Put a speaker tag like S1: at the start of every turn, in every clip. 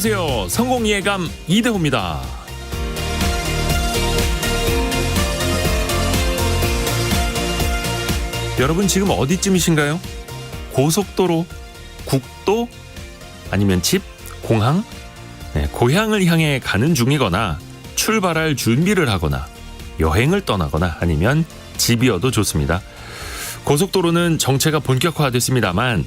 S1: 안녕하세요. 성공예감 이대호입니다. 여러분 지금 어디쯤이신가요? 고속도로, 국도, 아니면 집, 공항? 고향을 향해 가는 중이거나 출발할 준비를 하거나 여행을 떠나거나 아니면 집이어도 좋습니다. 고속도로는 정체가 본격화됐습니다만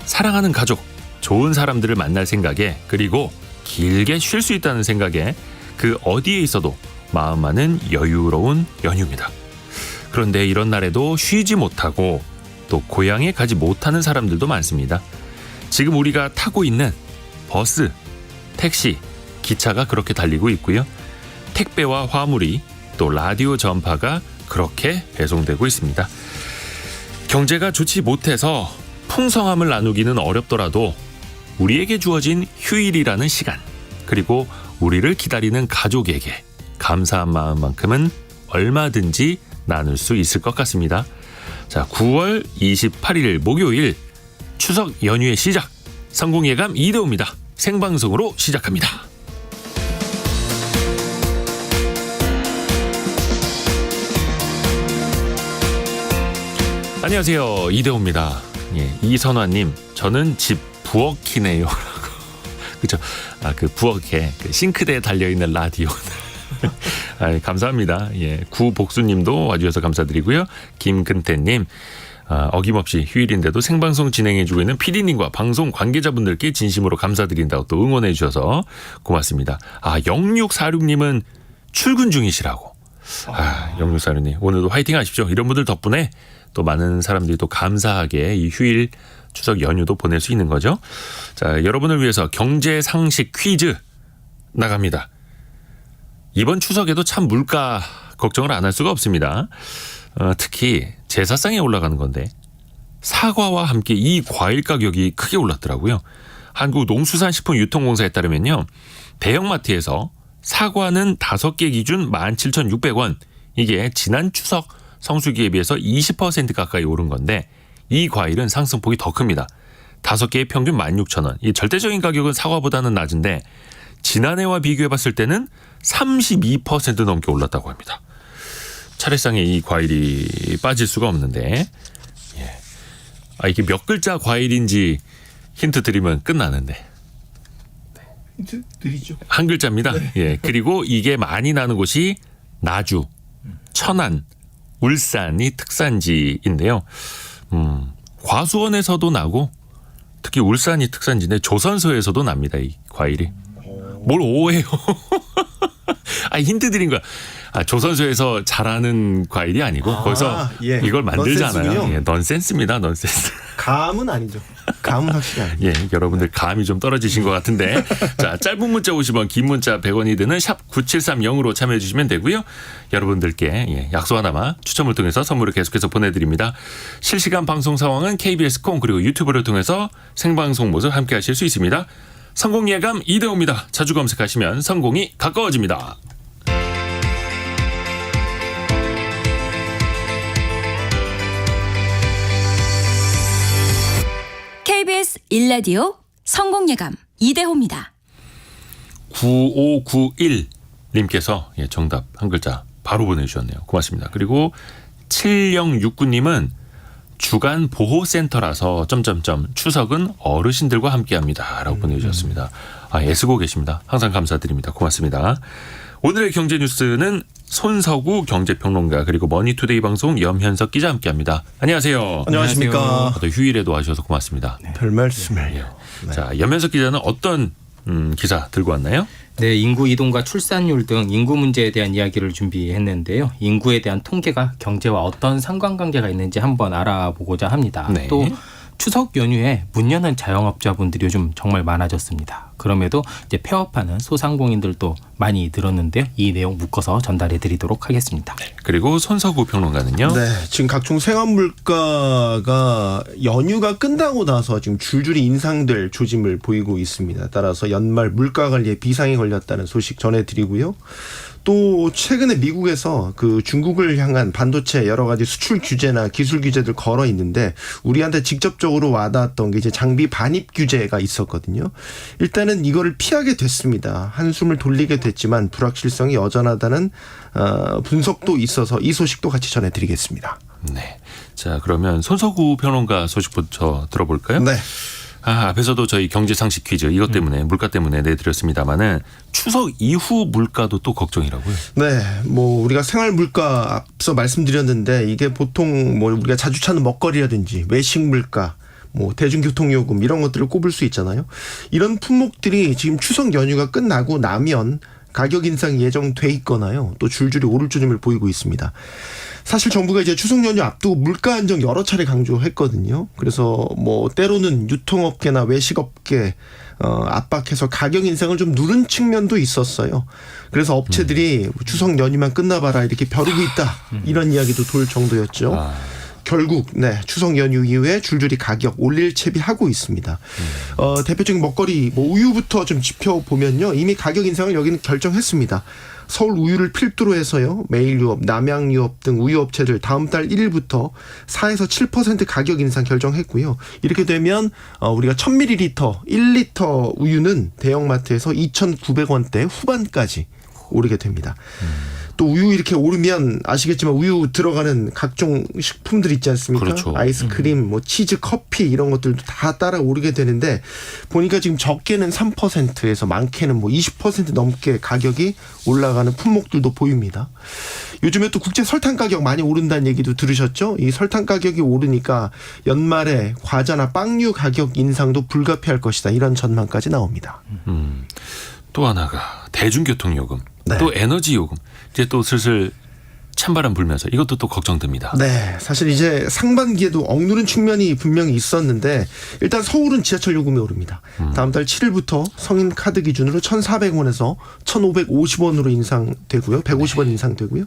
S1: 사랑하는 가족, 좋은 사람들을 만날 생각에 그리고 길게 쉴 수 있다는 생각에 그 어디에 있어도 마음만은 여유로운 연휴입니다. 그런데 이런 날에도 쉬지 못하고 또 고향에 가지 못하는 사람들도 많습니다. 지금 우리가 타고 있는 버스, 택시, 기차가 그렇게 달리고 있고요. 택배와 화물이 또 라디오 전파가 그렇게 배송되고 있습니다. 경제가 좋지 못해서 풍성함을 나누기는 어렵더라도 우리에게 주어진 휴일이라는 시간, 그리고 우리를 기다리는 가족에게 감사한 마음만큼은 얼마든지 나눌 수 있을 것 같습니다. 자, 9월 28일 목요일 추석 연휴의 시작, 성공예감 이대호입니다. 생방송으로 시작합니다. 안녕하세요, 이대호입니다. 이선화님, 저는 집 부엌이네요. 그죠? 그 부엌에 그 싱크대에 달려있는 라디오. 감사합니다. 구복수님도 와주셔서 감사드리고요. 김근태님, 어김없이 휴일인데도 생방송 진행해주고 있는 PD님과 방송 관계자분들께 진심으로 감사드린다고 또 응원해 주셔서 고맙습니다. 0646님은 출근 중이시라고. 0646님, 오늘도 화이팅 하십시오. 이런 분들 덕분에 또 많은 사람들이 또 감사하게 이 휴일 추석 연휴도 보낼 수 있는 거죠. 자, 여러분을 위해서 경제 상식 퀴즈 나갑니다. 이번 추석에도 참 물가 걱정을 안 할 수가 없습니다. 특히 제사상에 올라가는 건데 사과와 함께 이 과일 가격이 크게 올랐더라고요. 한국농수산식품유통공사에 따르면요, 대형마트에서 사과는 5개 기준 17,600원, 이게 지난 추석 성수기에 비해서 20% 가까이 오른 건데 이 과일은 상승폭이 더 큽니다. 5개의 평균 16,000원. 이 절대적인 가격은 사과보다는 낮은데 지난해와 비교해봤을 때는 32% 넘게 올랐다고 합니다. 차례상에 이 과일이 빠질 수가 없는데, 이게 몇 글자 과일인지 힌트 드리면 끝나는데.
S2: 힌트 드리죠.
S1: 한 글자입니다.
S2: 네.
S1: 그리고 이게 많이 나는 곳이 나주, 천안, 울산이 특산지인데요. 과수원에서도 나고 특히 울산이 특산지인데 조선소에서도 납니다. 이 과일이. 뭘 오해요. 힌트 드린 거야. 조선소에서 자라는 과일이 아니고 거기서 이걸 만들잖아요. 넌센스입니다. 넌센스.
S2: 감은 아니죠. 감은 확실히 아니죠.
S1: 여러분들 감이 좀 떨어지신 것 같은데. 자, 짧은 문자 50원, 긴 문자 100원이 드는 샵 9730으로 참여해 주시면 되고요. 여러분들께 약속 하나만 추첨을 통해서 선물을 계속해서 보내드립니다. 실시간 방송 상황은 KBS 콩 그리고 유튜브를 통해서 생방송 모습 함께 하실 수 있습니다. 성공예감 이대호입니다. 자주 검색하시면 성공이 가까워집니다.
S3: KBS 1라디오 성공예감 이대호입니다.
S1: 9591님께서 정답 한 글자 바로 보내주셨네요. 고맙습니다. 그리고 7069님은 주간 보호센터라서 추석은 어르신들과 함께합니다 라고 보내주셨습니다. 애쓰고 계십니다. 항상 감사드립니다. 고맙습니다. 오늘의 경제 뉴스는 손석우 경제평론가 그리고 머니투데이 방송 염현석 기자 함께합니다. 안녕하세요.
S2: 안녕하십니까.
S1: 또 휴일에도 와주셔서 고맙습니다.
S2: 별 말씀을.
S1: 네. 자, 염현석 기자는 어떤 기사 들고 왔나요?
S4: 네, 인구 이동과 출산율 등 인구 문제에 대한 이야기를 준비했는데요. 인구에 대한 통계가 경제와 어떤 상관관계가 있는지 한번 알아보고자 합니다.
S1: 네.
S4: 또 추석 연휴에 문 여는 자영업자분들이 요즘 정말 많아졌습니다. 그럼에도 이제 폐업하는 소상공인들도 많이 늘었는데요. 이 내용 묶어서 전달해 드리도록 하겠습니다.
S1: 그리고 손석우 평론가는요.
S2: 네, 지금 각종 생활 물가가 연휴가 끝나고 나서 지금 줄줄이 인상될 조짐을 보이고 있습니다. 따라서 연말 물가 관리에 비상이 걸렸다는 소식 전해드리고요. 또 최근에 미국에서 그 중국을 향한 반도체 여러 가지 수출 규제나 기술 규제들 걸어 있는데 우리한테 직접적으로 와닿았던 게 이제 장비 반입 규제가 있었거든요. 일단은 이거를 피하게 됐습니다. 한숨을 돌리게 됐지만 불확실성이 여전하다는 분석도 있어서 이 소식도 같이 전해드리겠습니다.
S1: 네. 자, 그러면 손석구 평론가 소식부터 들어볼까요?
S2: 네.
S1: 앞에서도 저희 경제 상식 퀴즈 이것 때문에 물가 때문에 내드렸습니다만은 추석 이후 물가도 또 걱정이라고요.
S2: 네, 뭐 우리가 생활 물가 앞서 말씀드렸는데 이게 보통 뭐 우리가 자주 찾는 먹거리라든지 외식 물가, 뭐 대중교통 요금 이런 것들을 꼽을 수 있잖아요. 이런 품목들이 지금 추석 연휴가 끝나고 나면 가격 인상이 예정돼 있거나요. 또 줄줄이 오를 조짐을 보이고 있습니다. 사실 정부가 이제 추석 연휴 앞두고 물가 안정 여러 차례 강조했거든요. 그래서 뭐 때로는 유통업계나 외식업계 압박해서 가격 인상을 좀 누른 측면도 있었어요. 그래서 업체들이 추석 연휴만 끝나봐라 이렇게 벼르고 있다 이런 이야기도 돌 정도였죠. 결국 추석 연휴 이후에 줄줄이 가격 올릴 채비하고 있습니다. 대표적인 먹거리 뭐 우유부터 좀 짚어보면요. 이미 가격 인상을 여기는 결정했습니다. 서울 우유를 필두로 해서요. 매일유업, 남양유업 등 우유업체들 다음 달 1일부터 4에서 7% 가격 인상 결정했고요. 이렇게 되면 우리가 1000ml, 1리터 우유는 대형마트에서 2,900원대 후반까지 오르게 됩니다. 또 우유 이렇게 오르면 아시겠지만 우유 들어가는 각종 식품들 있지 않습니까?
S1: 그렇죠.
S2: 아이스크림, 뭐 치즈, 커피 이런 것들도 다 따라 오르게 되는데 보니까 지금 적게는 3%에서 많게는 뭐 20% 넘게 가격이 올라가는 품목들도 보입니다. 요즘에 또 국제 설탕 가격 많이 오른다는 얘기도 들으셨죠? 이 설탕 가격이 오르니까 연말에 과자나 빵류 가격 인상도 불가피할 것이다. 이런 전망까지 나옵니다.
S1: 또 하나가 대중교통 요금,
S2: 네.
S1: 또 에너지 요금. 이제 또 슬슬 찬바람 불면서 이것도 또 걱정됩니다.
S2: 네, 사실 이제 상반기에도 억누른 측면이 분명히 있었는데 일단 서울은 지하철 요금이 오릅니다. 다음 달 7일부터 성인 카드 기준으로 1,400원에서 1,550원으로 인상되고요. 150원 인상되고요.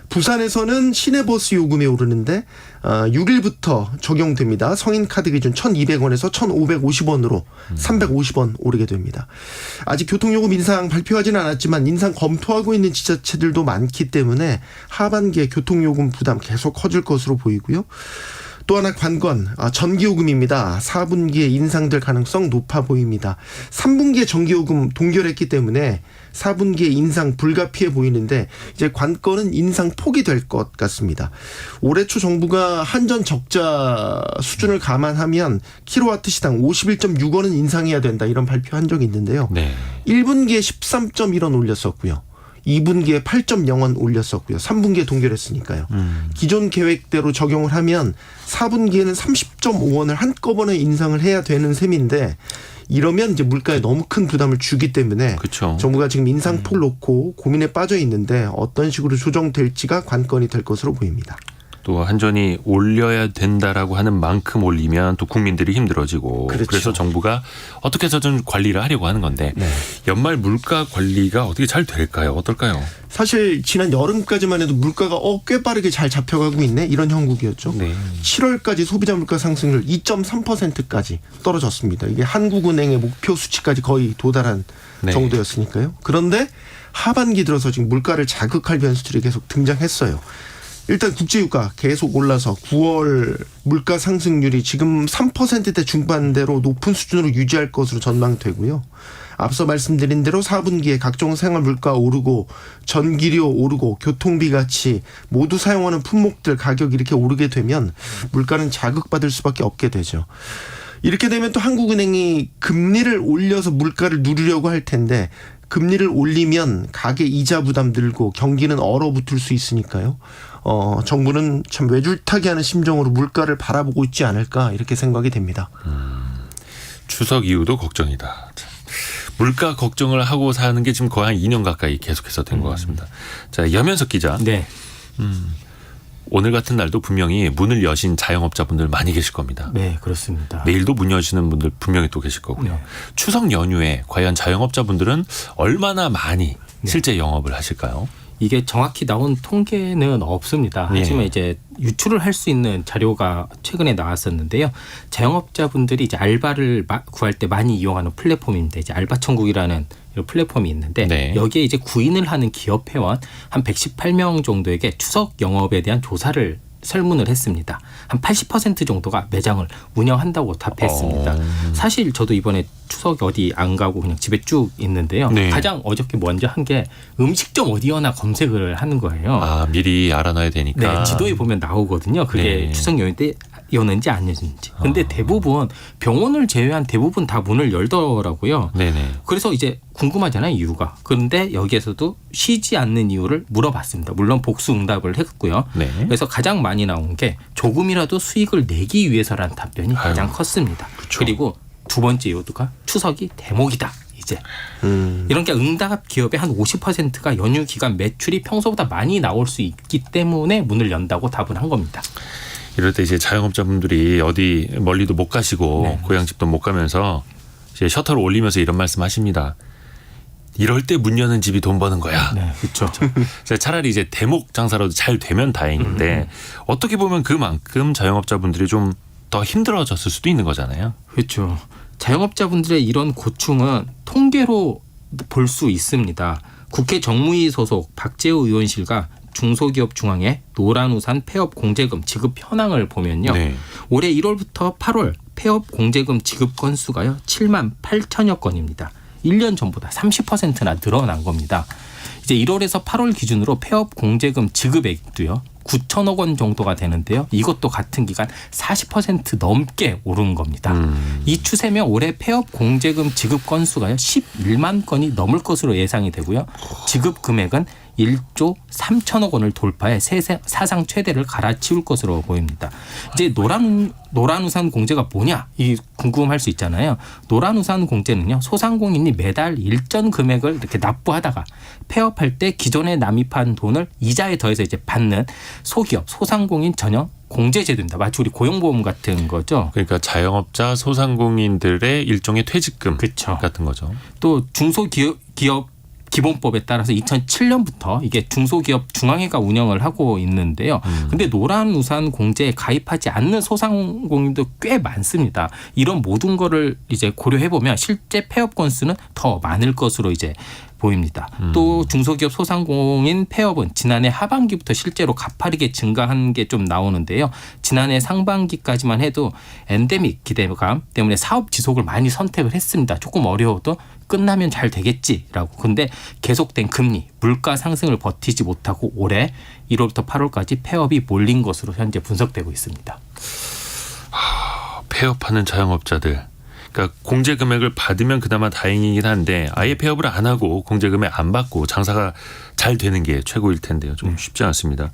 S2: 부산에서는 시내버스 요금이 오르는데 6일부터 적용됩니다. 성인 카드 기준 1,200원에서 1,550원으로 350원 오르게 됩니다. 아직 교통요금 인상 발표하지는 않았지만 인상 검토하고 있는 지자체들도 많기 때문에 하반기에 교통요금 부담 계속 커질 것으로 보이고요. 또 하나 관건, 전기요금입니다. 4분기에 인상될 가능성 높아 보입니다. 3분기에 전기요금 동결했기 때문에 4분기에 인상 불가피해 보이는데 이제 관건은 인상 폭이 될 것 같습니다. 올해 초 정부가 한전 적자 수준을 감안하면 킬로와트 시당 51.6원은 인상해야 된다 이런 발표한 적이 있는데요.
S1: 네.
S2: 1분기에 13.1원 올렸었고요. 2분기에 8.0원 올렸었고요. 3분기에 동결했으니까요. 기존 계획대로 적용을 하면 4분기에는 30.5원을 한꺼번에 인상을 해야 되는 셈인데 이러면 이제 물가에 너무 큰 부담을 주기 때문에
S1: 그쵸.
S2: 정부가 지금 인상폭 놓고 고민에 빠져 있는데 어떤 식으로 조정될지가 관건이 될 것으로 보입니다.
S1: 또 한전이 올려야 된다라고 하는 만큼 올리면 또 국민들이 힘들어지고
S2: 그렇죠.
S1: 그래서 정부가 어떻게 해서든 관리를 하려고 하는 건데 연말 물가 관리가 어떻게 잘 될까요? 어떨까요?
S2: 사실 지난 여름까지만 해도 물가가 꽤 빠르게 잘 잡혀가고 있네 이런 형국이었죠.
S1: 네.
S2: 7월까지 소비자 물가 상승률 2.3%까지 떨어졌습니다. 이게 한국은행의 목표 수치까지 거의 도달한
S1: 네.
S2: 정도였으니까요. 그런데 하반기 들어서 지금 물가를 자극할 변수들이 계속 등장했어요. 일단 국제유가 계속 올라서 9월 물가 상승률이 지금 3%대 중반대로 높은 수준으로 유지할 것으로 전망되고요. 앞서 말씀드린 대로 4분기에 각종 생활 물가 오르고 전기료 오르고 교통비 같이 모두 사용하는 품목들 가격이 이렇게 오르게 되면 물가는 자극받을 수밖에 없게 되죠. 이렇게 되면 또 한국은행이 금리를 올려서 물가를 누르려고 할 텐데 금리를 올리면 가계 이자 부담 늘고 경기는 얼어붙을 수 있으니까요. 정부는 참 외줄타기 하는 심정으로 물가를 바라보고 있지 않을까 이렇게 생각이 됩니다.
S1: 추석 이후도 걱정이다. 물가 걱정을 하고 사는 게 지금 거의 한 2년 가까이 계속해서 된 것 같습니다. 자, 염현석 기자.
S4: 네.
S1: 오늘 같은 날도 분명히 문을 여신 자영업자분들 많이 계실 겁니다.
S4: 네, 그렇습니다.
S1: 내일도 문 여시는 분들 분명히 또 계실 거고요.
S4: 네.
S1: 추석 연휴에 과연 자영업자분들은 얼마나 많이 실제 영업을 하실까요?
S4: 이게 정확히 나온 통계는 없습니다.
S1: 네.
S4: 하지만 이제 유출을 할 수 있는 자료가 최근에 나왔었는데요. 자영업자분들이 이제 알바를 구할 때 많이 이용하는 플랫폼인데 이제 알바천국이라는 이런 플랫폼이 있는데
S1: 네.
S4: 여기에 이제 구인을 하는 기업 회원 한 118명 정도에게 추석 영업에 대한 조사를 설문을 했습니다. 한 80% 정도가 매장을 운영한다고 답했습니다. 사실 저도 이번에 추석 어디 안 가고 그냥 집에 쭉 있는데요.
S1: 네.
S4: 가장 어저께 먼저 한 게 음식점 어디여나 검색을 하는 거예요.
S1: 아, 미리 알아놔야 되니까.
S4: 네, 지도에 보면 나오거든요. 그게
S1: 네.
S4: 추석 연휴 때였는지 아니었는지. 근데 대부분 병원을 제외한 대부분 다 문을 열더라고요.
S1: 네네.
S4: 그래서 이제 궁금하잖아요, 이유가. 그런데 여기에서도 쉬지 않는 이유를 물어봤습니다. 물론 복수 응답을 했고요.
S1: 네.
S4: 그래서 가장 많이 나온 게 조금이라도 수익을 내기 위해서라는 답변이
S1: 아유,
S4: 가장 컸습니다.
S1: 그쵸.
S4: 그리고 두 번째 이유가 추석이 대목이다. 이제 이런 게 응답 기업의 한 50%가 연휴 기간 매출이 평소보다 많이 나올 수 있기 때문에 문을 연다고 답을 한 겁니다.
S1: 이럴 때 이제 자영업자분들이 어디 멀리도 못 가시고
S4: 네.
S1: 고향집도 못 가면서 이제 셔터를 올리면서 이런 말씀하십니다. 이럴 때 문 여는 집이 돈 버는 거야.
S4: 네, 그렇죠.
S1: 차라리 이제 대목 장사라도 잘 되면 다행인데 어떻게 보면 그만큼 자영업자분들이 좀 더 힘들어졌을 수도 있는 거잖아요.
S4: 그렇죠. 자영업자분들의 이런 고충은 통계로 볼 수 있습니다. 국회 정무위 소속 박재우 의원실과 중소기업 중앙회 노란우산 폐업 공제금 지급 현황을 보면요.
S1: 네.
S4: 올해 1월부터 8월 폐업 공제금 지급 건수가요. 7만 8천여 건입니다. 1년 전보다 30%나 늘어난 겁니다. 이제 1월에서 8월 기준으로 폐업 공제금 지급액도요. 9천억 원 정도가 되는데요. 이것도 같은 기간 40% 넘게 오른 겁니다. 이 추세면 올해 폐업 공제금 지급 건수가요. 11만 건이 넘을 것으로 예상이 되고요. 지급 금액은 1조 3천억 원을 돌파해 사상 최대를 갈아치울 것으로 보입니다. 이제 노란우산 공제가 뭐냐? 이 궁금할 수 있잖아요. 노란우산 공제는요. 소상공인이 매달 일정 금액을 이렇게 납부하다가 폐업할 때 기존에 납입한 돈을 이자에 더해서 이제 받는 소기업, 소상공인 전용 공제제도입니다. 마치 우리 고용보험 같은 거죠.
S1: 그러니까 자영업자 소상공인들의 일종의 퇴직금
S4: 그쵸.
S1: 같은 거죠.
S4: 또 중소기업 기본법에 따라서 2007년부터 이게 중소기업 중앙회가 운영을 하고 있는데요. 근데 노란우산 공제에 가입하지 않는 소상공인도 꽤 많습니다. 이런 모든 거를 이제 고려해 보면 실제 폐업 건수는 더 많을 것으로 이제 보입니다. 또 중소기업 소상공인 폐업은 지난해 하반기부터 실제로 가파르게 증가한 게 좀 나오는데요. 지난해 상반기까지만 해도 엔데믹 기대감 때문에 사업 지속을 많이 선택을 했습니다. 조금 어려워도 끝나면 잘 되겠지라고. 근데 계속된 금리, 물가 상승을 버티지 못하고 올해 1월부터 8월까지 폐업이 몰린 것으로 현재 분석되고 있습니다.
S1: 폐업하는 자영업자들. 그러니까 공제 금액을 받으면 그나마 다행이긴 한데 아예 폐업을 안 하고 공제 금액 안 받고 장사가 잘 되는 게 최고일 텐데요. 좀 쉽지 않습니다.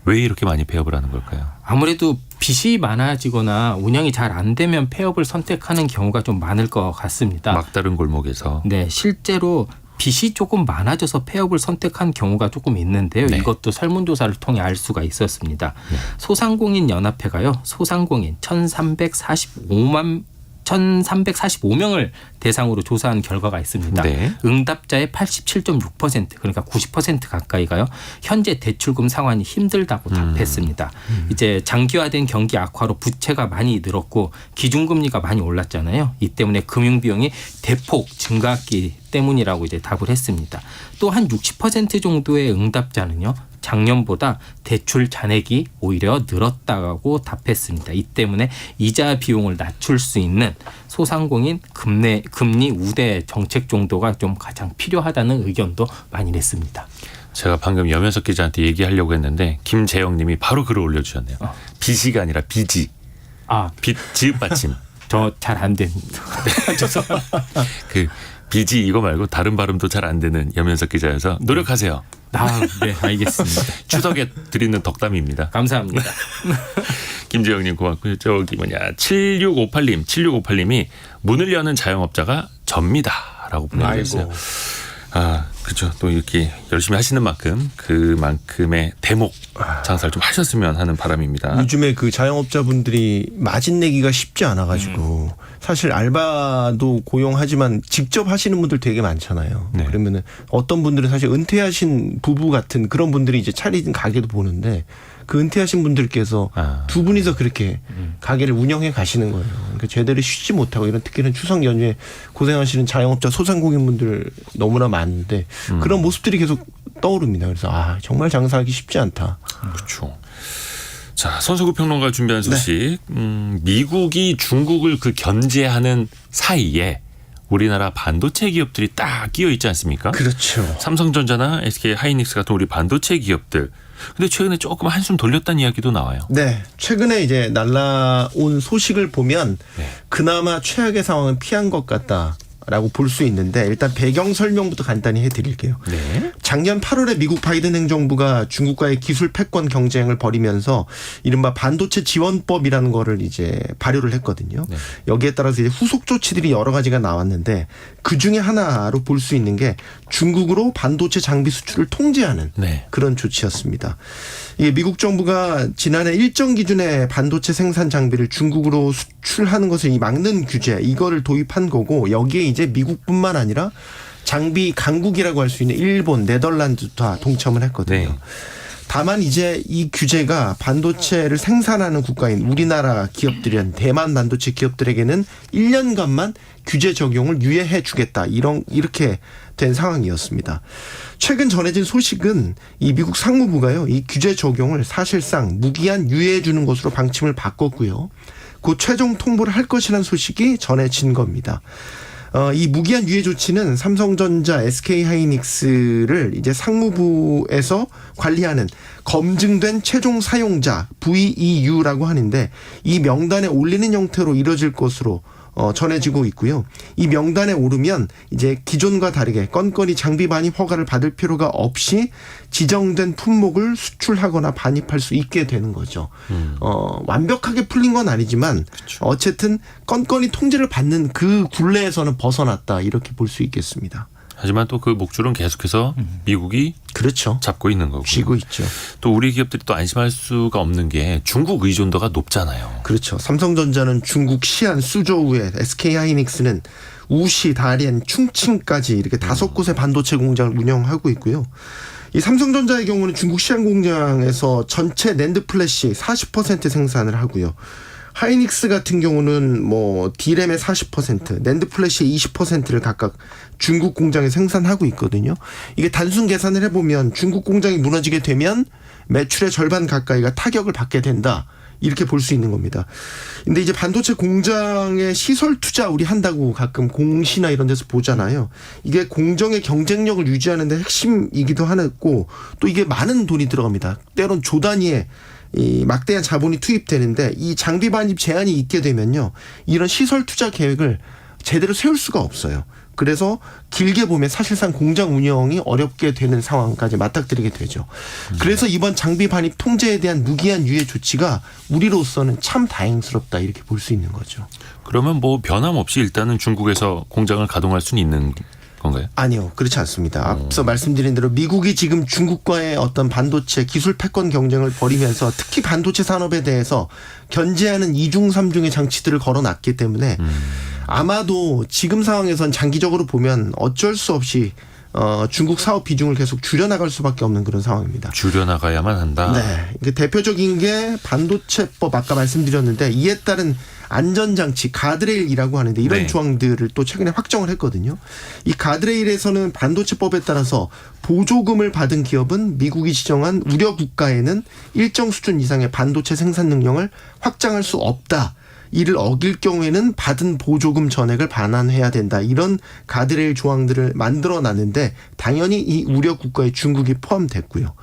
S1: 왜 이렇게 많이 폐업을 하는 걸까요?
S4: 아무래도 빚이 많아지거나 운영이 잘 안 되면 폐업을 선택하는 경우가 좀 많을 것 같습니다.
S1: 막다른 골목에서.
S4: 네, 실제로 빚이 조금 많아져서 폐업을 선택한 경우가 조금 있는데요.
S1: 네.
S4: 이것도 설문조사를 통해 알 수가 있었습니다. 소상공인 연합회가요. 소상공인 1,345명을 대상으로 조사한 결과가 있습니다.
S1: 네.
S4: 응답자의 87.6% 그러니까 90% 가까이가요. 현재 대출금 상환이 힘들다고 답했습니다. 이제 장기화된 경기 악화로 부채가 많이 늘었고 기준금리가 많이 올랐잖아요. 이 때문에 금융비용이 대폭 증가했기 때문이라고 이제 답을 했습니다. 또 한 60% 정도의 응답자는요. 작년보다 대출 잔액이 오히려 늘었다고 답했습니다. 이 때문에 이자 비용을 낮출 수 있는 소상공인 금리 우대 정책 정도가 좀 가장 필요하다는 의견도 많이 냈습니다.
S1: 제가 방금 염현석 기자한테 얘기하려고 했는데 김재영 님이 바로 글을 올려주셨네요. 빚이가 아니라 빚이. 빚 지읒 받침.
S4: 저 잘 안 됩니다.
S1: 그 빚이 이거 말고 다른 발음도 잘 안 되는 염현석 기자여서 노력하세요.
S4: 네, 알겠습니다.
S1: 추석에 드리는 덕담입니다.
S4: 감사합니다.
S1: 김재영님 고맙고요. 저기 7658님이 문을 여는 자영업자가 접니다라고 보내주셨어요. 그렇죠. 또 이렇게 열심히 하시는 만큼 그만큼의 대목 장사를 좀 하셨으면 하는 바람입니다.
S2: 요즘에 그 자영업자분들이 마진 내기가 쉽지 않아가지고 사실 알바도 고용하지만 직접 하시는 분들 되게 많잖아요.
S1: 네.
S2: 그러면은 어떤 분들은 사실 은퇴하신 부부 같은 그런 분들이 이제 차린 가게도 보는데 그 은퇴하신 분들께서
S1: 아.
S2: 두 분이서 그렇게 가게를 운영해 가시는 거예요. 그러니까 제대로 쉬지 못하고 이런 특히나 추석 연휴에 고생하시는 자영업자 소상공인분들 너무나 많은데 그런 모습들이 계속 떠오릅니다. 그래서 정말 장사하기 쉽지 않다.
S1: 그렇죠. 자, 손석구 평론가 준비한 소식. 미국이 중국을 그 견제하는 사이에 우리나라 반도체 기업들이 딱 끼어 있지 않습니까?
S2: 그렇죠.
S1: 삼성전자나 SK 하이닉스 같은 우리 반도체 기업들. 근데 최근에 조금 한숨 돌렸다는 이야기도 나와요.
S2: 네. 최근에 이제 날라온 소식을 보면
S1: 네.
S2: 그나마 최악의 상황은 피한 것 같다. 라고 볼 수 있는데 일단 배경 설명부터 간단히 해드릴게요.
S1: 네.
S2: 작년 8월에 미국 바이든 행정부가 중국과의 기술 패권 경쟁을 벌이면서 이른바 반도체 지원법이라는 거를 이제 발효를 했거든요.
S1: 네.
S2: 여기에 따라서 이제 후속 조치들이 여러 가지가 나왔는데 그 중에 하나로 볼 수 있는 게 중국으로 반도체 장비 수출을 통제하는
S1: 네.
S2: 그런 조치였습니다. 이게 미국 정부가 지난해 일정 기준의 반도체 생산 장비를 중국으로 수출하는 것을 막는 규제 이거를 도입한 거고 여기에 이제 미국뿐만 아니라 장비 강국이라고 할 수 있는 일본, 네덜란드 다 동참을 했거든요.
S1: 네.
S2: 다만 이제 이 규제가 반도체를 생산하는 국가인 우리나라 기업들이란 대만 반도체 기업들에게는 1년간만 규제 적용을 유예해 주겠다. 이렇게 된 상황이었습니다. 최근 전해진 소식은 이 미국 상무부가요. 이 규제 적용을 사실상 무기한 유예해 주는 것으로 방침을 바꿨고요. 곧 최종 통보를 할 것이라는 소식이 전해진 겁니다. 이 무기한 유예 조치는 삼성전자, SK 하이닉스를 이제 상무부에서 관리하는 검증된 최종 사용자 VEU라고 하는데 이 명단에 올리는 형태로 이뤄질 것으로 전해지고 있고요. 이 명단에 오르면 이제 기존과 다르게 건건이 장비 반입 허가를 받을 필요가 없이 지정된 품목을 수출하거나 반입할 수 있게 되는 거죠. 완벽하게 풀린 건 아니지만
S1: 그렇죠.
S2: 어쨌든 건건이 통제를 받는 그 굴레에서는 벗어났다 이렇게 볼 수 있겠습니다.
S1: 하지만 또 그 목줄은 계속해서 미국이
S2: 그렇죠.
S1: 잡고 있는 거고.
S2: 쥐고 있죠.
S1: 또 우리 기업들이 또 안심할 수가 없는 게 중국 의존도가 높잖아요.
S2: 그렇죠. 삼성전자는 중국 시안, 수저우에 SK 하이닉스는 우시, 다롄, 충칭까지 이렇게 5곳의 반도체 공장을 운영하고 있고요. 이 삼성전자의 경우는 중국 시안 공장에서 전체 낸드 플래시 40% 생산을 하고요. 하이닉스 같은 경우는 뭐 D램의 40%, 낸드 플래시의 20%를 각각 중국 공장에 생산하고 있거든요. 이게 단순 계산을 해보면 중국 공장이 무너지게 되면 매출의 절반 가까이가 타격을 받게 된다. 이렇게 볼 수 있는 겁니다. 근데 이제 반도체 공장의 시설 투자 우리 한다고 가끔 공시나 이런 데서 보잖아요. 이게 공정의 경쟁력을 유지하는 데 핵심이기도 하고 또 이게 많은 돈이 들어갑니다. 때론 조 단위의 이 막대한 자본이 투입되는데 이 장비 반입 제한이 있게 되면요. 이런 시설 투자 계획을 제대로 세울 수가 없어요. 그래서 길게 보면 사실상 공장 운영이 어렵게 되는 상황까지 맞닥뜨리게 되죠. 그래서 이번 장비 반입 통제에 대한 무기한 유예 조치가 우리로서는 참 다행스럽다 이렇게 볼 수 있는 거죠.
S1: 그러면 뭐 변함없이 일단은 중국에서 공장을 가동할 수는 있는 건가요?
S2: 아니요. 그렇지 않습니다. 앞서 말씀드린 대로 미국이 지금 중국과의 어떤 반도체 기술 패권 경쟁을 벌이면서 특히 반도체 산업에 대해서 견제하는 2중 3중의 장치들을 걸어놨기 때문에 아마도 지금 상황에선 장기적으로 보면 어쩔 수 없이 중국 사업 비중을 계속 줄여나갈 수밖에 없는 그런 상황입니다.
S1: 줄여나가야만 한다.
S2: 네. 이게 대표적인 게 반도체법 아까 말씀드렸는데 이에 따른 안전장치 가드레일이라고 하는데 이런
S1: 네.
S2: 조항들을 또 최근에 확정을 했거든요. 이 가드레일에서는 반도체법에 따라서 보조금을 받은 기업은 미국이 지정한 우려 국가에는 일정 수준 이상의 반도체 생산 능력을 확장할 수 없다. 이를 어길 경우에는 받은 보조금 전액을 반환해야 된다. 이런 가드레일 조항들을 만들어놨는데 당연히 이 우려 국가에 중국이 포함됐고요.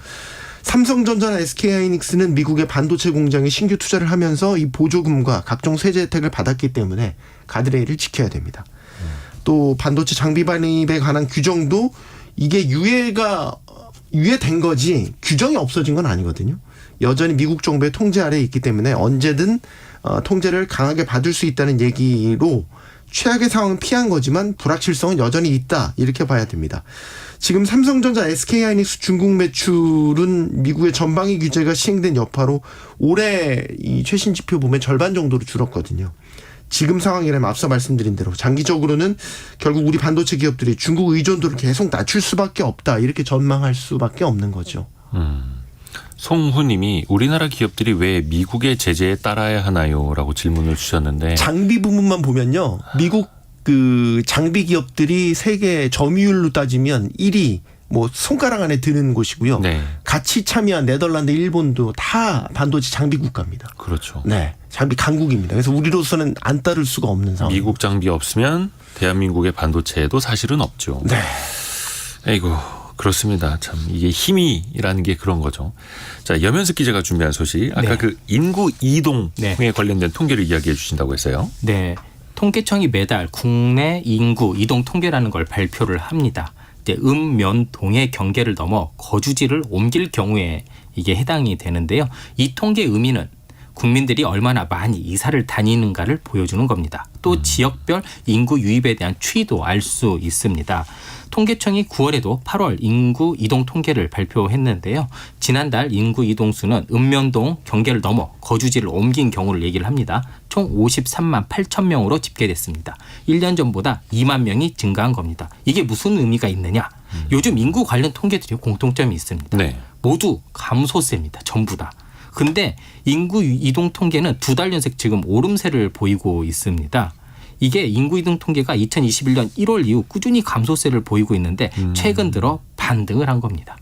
S2: 삼성전자나 SK하이닉스는 미국의 반도체 공장에 신규 투자를 하면서 이 보조금과 각종 세제 혜택을 받았기 때문에 가드레일을 지켜야 됩니다. 또 반도체 장비 반입에 관한 규정도 이게 유예된 거지 규정이 없어진 건 아니거든요. 여전히 미국 정부의 통제 아래에 있기 때문에 언제든 통제를 강하게 받을 수 있다는 얘기로 최악의 상황은 피한 거지만 불확실성은 여전히 있다 이렇게 봐야 됩니다. 지금 삼성전자, SK하이닉스 중국 매출은 미국의 전방위 규제가 시행된 여파로 올해 이 최신 지표 보면 절반 정도로 줄었거든요. 지금 상황이라면 앞서 말씀드린 대로 장기적으로는 결국 우리 반도체 기업들이 중국 의존도를 계속 낮출 수밖에 없다 이렇게 전망할 수밖에 없는 거죠.
S1: 송후님이 우리나라 기업들이 왜 미국의 제재에 따라야 하나요? 라고 질문을 주셨는데
S2: 장비 부분만 보면요. 미국 그 장비 기업들이 세계 점유율로 따지면 1위 뭐 손가락 안에 드는 곳이고요.
S1: 네.
S2: 같이 참여한 네덜란드, 일본도 다 반도체 장비 국가입니다.
S1: 그렇죠.
S2: 네, 장비 강국입니다. 그래서 우리로서는 안 따를 수가 없는 상황.
S1: 미국 장비 없으면 대한민국의 반도체에도 사실은 없죠.
S2: 네.
S1: 아이고 그렇습니다. 참 이게 힘이라는 게 그런 거죠. 자, 염현석 기자가 준비한 소식. 아까
S4: 네.
S1: 그 인구 이동에
S4: 네.
S1: 관련된 통계를 이야기해 주신다고 했어요.
S4: 네. 통계청이 매달 국내 인구 이동 통계라는 걸 발표를 합니다. 이제 면,동의 경계를 넘어 거주지를 옮길 경우에 이게 해당이 되는데요. 이 통계 의미는 국민들이 얼마나 많이 이사를 다니는가를 보여주는 겁니다. 또 지역별 인구 유입에 대한 추이도 알 수 있습니다. 통계청이 9월에도 8월 인구 이동 통계를 발표했는데요. 지난달 인구 이동수는 읍면동 경계를 넘어 거주지를 옮긴 경우를 얘기를 합니다. 총 53만 8천 명으로 집계됐습니다. 1년 전보다 2만 명이 증가한 겁니다. 이게 무슨 의미가 있느냐? 요즘 인구 관련 통계들이 공통점이 있습니다.
S1: 네.
S4: 모두 감소세입니다. 전부 다. 근데 인구 이동 통계는 2달 연속 지금 오름세를 보이고 있습니다. 이게 인구 이동 통계가 2021년 1월 이후 꾸준히 감소세를 보이고 있는데 최근 들어 반등을 한 겁니다.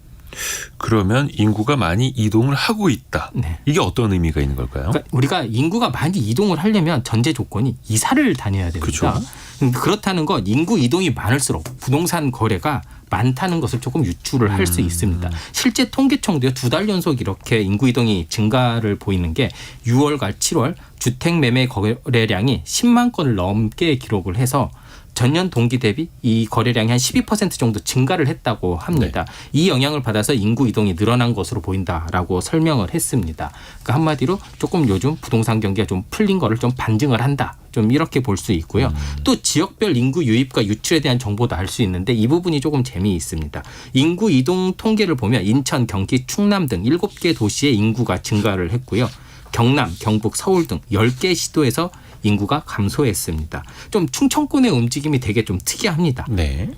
S1: 그러면 인구가 많이 이동을 하고 있다.
S4: 네.
S1: 이게 어떤 의미가 있는 걸까요?
S4: 그러니까 우리가 인구가 많이 이동을 하려면 전제 조건이 이사를 다녀야 됩니다.
S1: 그렇죠.
S4: 그렇다는 건 인구 이동이 많을수록 부동산 거래가 많다는 것을 조금 유추를 할 수 있습니다. 실제 통계청도요 2달 연속 이렇게 인구 이동이 증가를 보이는 게 6월과 7월 주택 매매 거래량이 10만 건을 넘게 기록을 해서 전년 동기 대비 이 거래량이 한 12% 정도 증가를 했다고 합니다.
S1: 네.
S4: 이 영향을 받아서 인구 이동이 늘어난 것으로 보인다라고 설명을 했습니다. 그러니까 한마디로 조금 요즘 부동산 경기가 좀 풀린 거를 좀 반증을 한다. 좀 이렇게 볼 수 있고요. 또 지역별 인구 유입과 유출에 대한 정보도 알 수 있는데 이 부분이 조금 재미있습니다. 인구 이동 통계를 보면 인천, 경기, 충남 등 7개 도시의 인구가 증가를 했고요. 경남, 경북, 서울 등 10개 시도에서 인구가 감소했습니다. 좀 충청권의 움직임이 되게 좀 특이합니다.
S1: 네.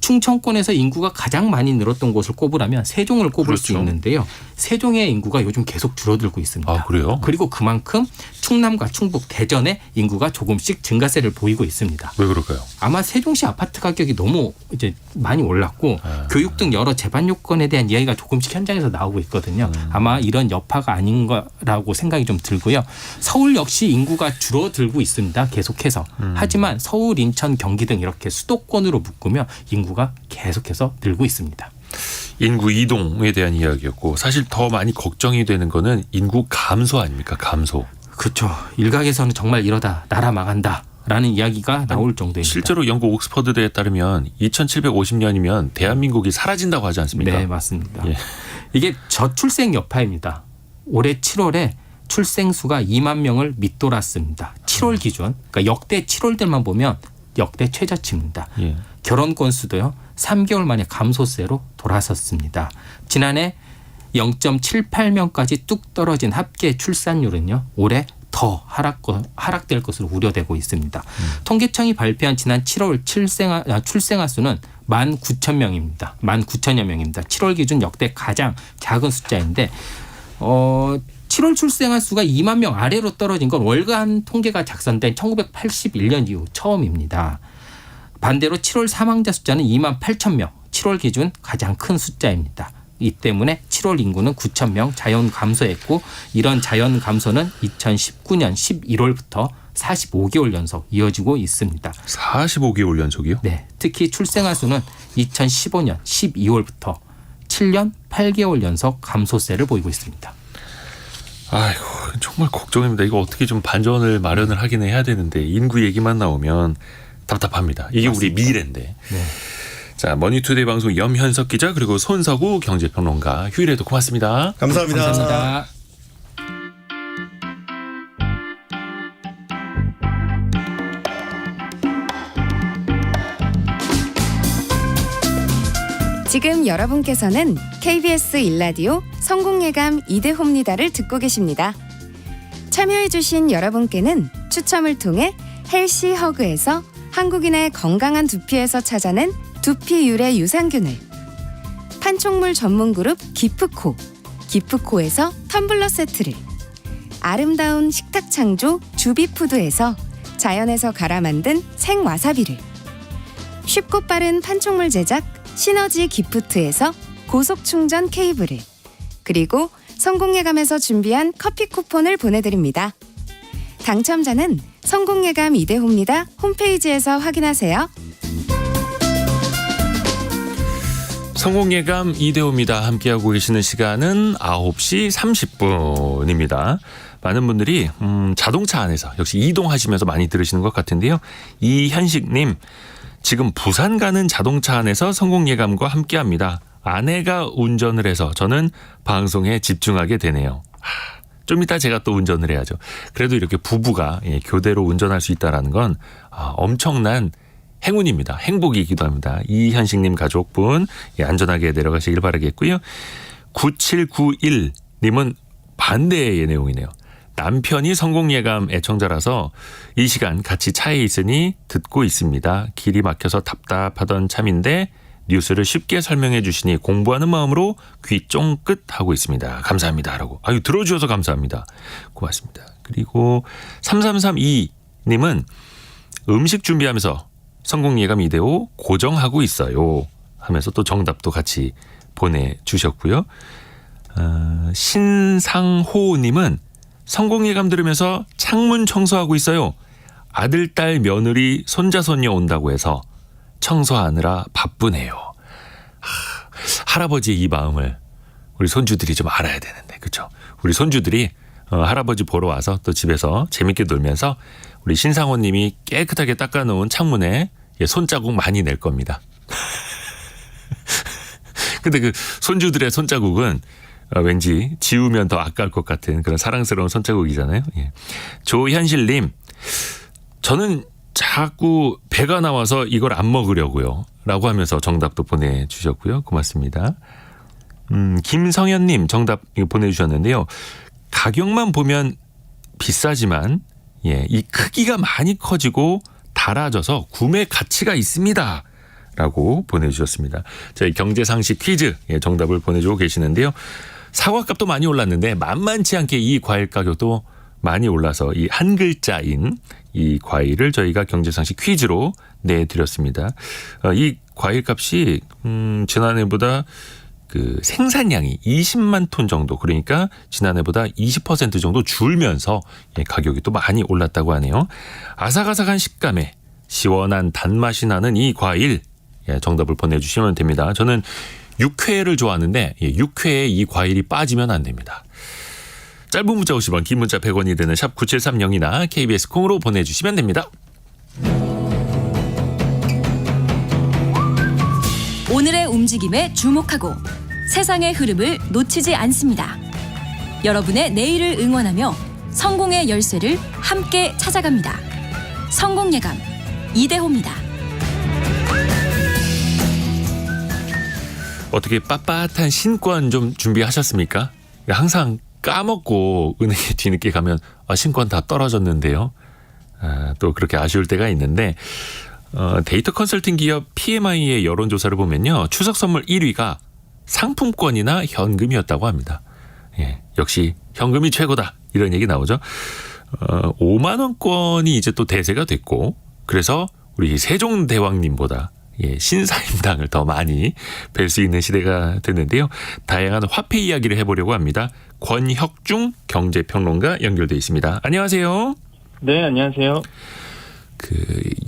S4: 충청권에서 인구가 가장 많이 늘었던 곳을 꼽으라면 세종을 꼽을 수
S1: 그렇죠.
S4: 있는데요. 세종의 인구가 요즘 계속 줄어들고 있습니다.
S1: 아, 그래요?
S4: 그리고 그만큼 충남과 충북, 대전의 인구가 조금씩 증가세를 보이고 있습니다.
S1: 왜 그럴까요?
S4: 아마 세종시 아파트 가격이 너무 이제 많이 올랐고 교육 등 여러 제반 요건에 대한 이야기가 조금씩 현장에서 나오고 있거든요. 아마 이런 여파가 아닌가라고 생각이 좀 들고요. 서울 역시 인구가 줄어들고 있습니다. 계속해서. 하지만 서울, 인천, 경기 등 이렇게 수도권으로 묶으면 인구가 계속해서 늘고 있습니다.
S1: 인구 이동에 대한 이야기였고 사실 더 많이 걱정이 되는 거는 인구 감소 아닙니까? 감소.
S4: 그렇죠. 일각에서는 정말 이러다 나라 망한다. 라는 이야기가 나올 정도입니다.
S1: 실제로 영국 옥스퍼드대에 따르면 2750년이면 대한민국이 사라진다고 하지 않습니까?
S4: 네, 맞습니다.
S1: 예.
S4: 이게 저출생 여파입니다. 올해 7월에 출생수가 2만 명을 밑돌았습니다. 7월 기준. 그러니까 역대 7월들만 보면 역대 최저치입니다.
S1: 예.
S4: 결혼 건수도요. 3개월 만에 감소세로 돌아섰습니다. 지난해 0.78명까지 뚝 떨어진 합계 출산율은요. 올해 더 하락될 것으로 우려되고 있습니다. 통계청이 발표한 지난 7월 출생아 수는 19,000명입니다. 19,000여 명입니다. 7월 기준 역대 가장 작은 숫자인데 7월 출생아 수가 2만 명 아래로 떨어진 건 월간 통계가 작성된 1981년 이후 처음입니다. 반대로 7월 사망자 숫자는 2만 8천 명, 7월 기준 가장 큰 숫자입니다. 이 때문에 7월 인구는 9천 명 자연 감소했고 이런 자연 감소는 2019년 11월부터 45개월 연속 이어지고 있습니다.
S1: 45개월 연속이요?
S4: 네, 특히 출생아 수는 2015년 12월부터 7년 8개월 연속 감소세를 보이고 있습니다.
S1: 아이고 정말 걱정입니다. 이거 어떻게 좀 반전을 마련을 하긴 해야 되는데 인구 얘기만 나오면 답답합니다. 이게
S4: 맞습니다.
S1: 우리 미래인데.
S4: 네.
S1: 자, 머니투데이 방송 염현석 기자 그리고 손석우 경제평론가 휴일에도 고맙습니다.
S2: 감사합니다.
S4: 감사합니다.
S5: 지금 여러분께서는 KBS 1라디오 성공예감 이대호입니다를 듣고 계십니다. 참여해주신 여러분께는 추첨을 통해 헬시 허그에서 한국인의 건강한 두피에서 찾아낸 두피 유래 유산균을, 판촉물 전문 그룹 기프코, 기프코에서 텀블러 세트를, 아름다운 식탁 창조 주비푸드에서 자연에서 갈아 만든 생와사비를, 쉽고 빠른 판촉물 제작 시너지 기프트에서 고속 충전 케이블을, 그리고 성공예감에서 준비한 커피 쿠폰을 보내드립니다. 당첨자는 성공예감 이대호입니다 홈페이지에서 확인하세요.
S1: 성공예감 이대호입니다. 함께하고 계시는 시간은 9시 30분입니다. 많은 분들이 자동차 안에서 역시 이동하시면서 많이 들으시는 것 같은데요. 이현식님, 지금 부산 가는 자동차 안에서 성공예감과 함께합니다. 아내가 운전을 해서 저는 방송에 집중하게 되네요. 좀 이따 제가 또 운전을 해야죠. 그래도 이렇게 부부가 교대로 운전할 수 있다는 건 엄청난 행운입니다. 행복이기도 합니다. 이현식님 가족분 안전하게 내려가시길 바라겠고요. 9791님은 반대의 내용이네요. 남편이 성공예감 애청자라서 이 시간 같이 차에 있으니 듣고 있습니다. 길이 막혀서 답답하던 참인데 뉴스를 쉽게 설명해 주시니 공부하는 마음으로 귀 쫑긋 하고 있습니다. 감사합니다. 라고. 아유, 들어주셔서 감사합니다. 고맙습니다. 그리고 3332님은 음식 준비하면서 성공예감 이대호 고정하고 있어요 하면서 또 정답도 같이 보내주셨고요. 신상호님은 성공예감 들으면서 창문 청소하고 있어요. 아들, 딸, 며느리, 손자, 손녀 온다고 해서 청소하느라 바쁘네요. 할아버지의 이 마음을 우리 손주들이 좀 알아야 되는데, 그렇죠? 우리 손주들이 할아버지 보러 와서 또 집에서 재밌게 놀면서 우리 신상호님이 깨끗하게 닦아놓은 창문에 손자국 많이 낼 겁니다. 근데 그 손주들의 손자국은 왠지 지우면 더 아까울 것 같은 그런 사랑스러운 손자국이잖아요. 예. 조현실님, 저는 자꾸 배가 나와서 이걸 안 먹으려고요 라고 하면서 정답도 보내주셨고요. 고맙습니다. 김성현님 정답 보내주셨는데요. 가격만 보면 비싸지만 이 크기가 많이 커지고 달아져서 구매 가치가 있습니다 라고 보내주셨습니다. 저희 경제상식 퀴즈 정답을 보내주고 계시는데요. 사과값도 많이 올랐는데 만만치 않게 이 과일 가격도 많이 올라서 이 한 글자인 이 과일을 저희가 경제상식 퀴즈로 내드렸습니다. 이 과일 값이 지난해보다 그 생산량이 20만 톤 정도, 그러니까 지난해보다 20% 정도 줄면서 가격이 또 많이 올랐다고 하네요. 아삭아삭한 식감에 시원한 단맛이 나는 이 과일 정답을 보내주시면 됩니다. 저는 육회를 좋아하는데 육회에 이 과일이 빠지면 안 됩니다. 짧은 문자 50원, 긴 문자 100원이 되는 샵 9730이나 KBS 콩으로 보내주시면 됩니다.
S3: 오늘의 움직임에 주목하고 세상의 흐름을 놓치지 않습니다. 여러분의 내일을 응원하며 성공의 열쇠를 함께 찾아갑니다. 성공예감 이대호입니다.
S1: 어떻게 빳빳한 신권 좀 준비하셨습니까? 항상 까먹고 은행에 뒤늦게 가면 신권 다 떨어졌는데요. 또 그렇게 아쉬울 때가 있는데 데이터 컨설팅 기업 PMI의 여론조사를 보면요. 추석 선물 1위가 상품권이나 현금이었다고 합니다. 역시 현금이 최고다 이런 얘기 나오죠. 5만 원권이 이제 또 대세가 됐고, 그래서 우리 세종대왕님보다 신사임당을 더 많이 뵐 수 있는 시대가 됐는데요. 다양한 화폐 이야기를 해보려고 합니다. 권혁중 경제평론가 연결돼 있습니다. 안녕하세요.
S6: 네, 안녕하세요.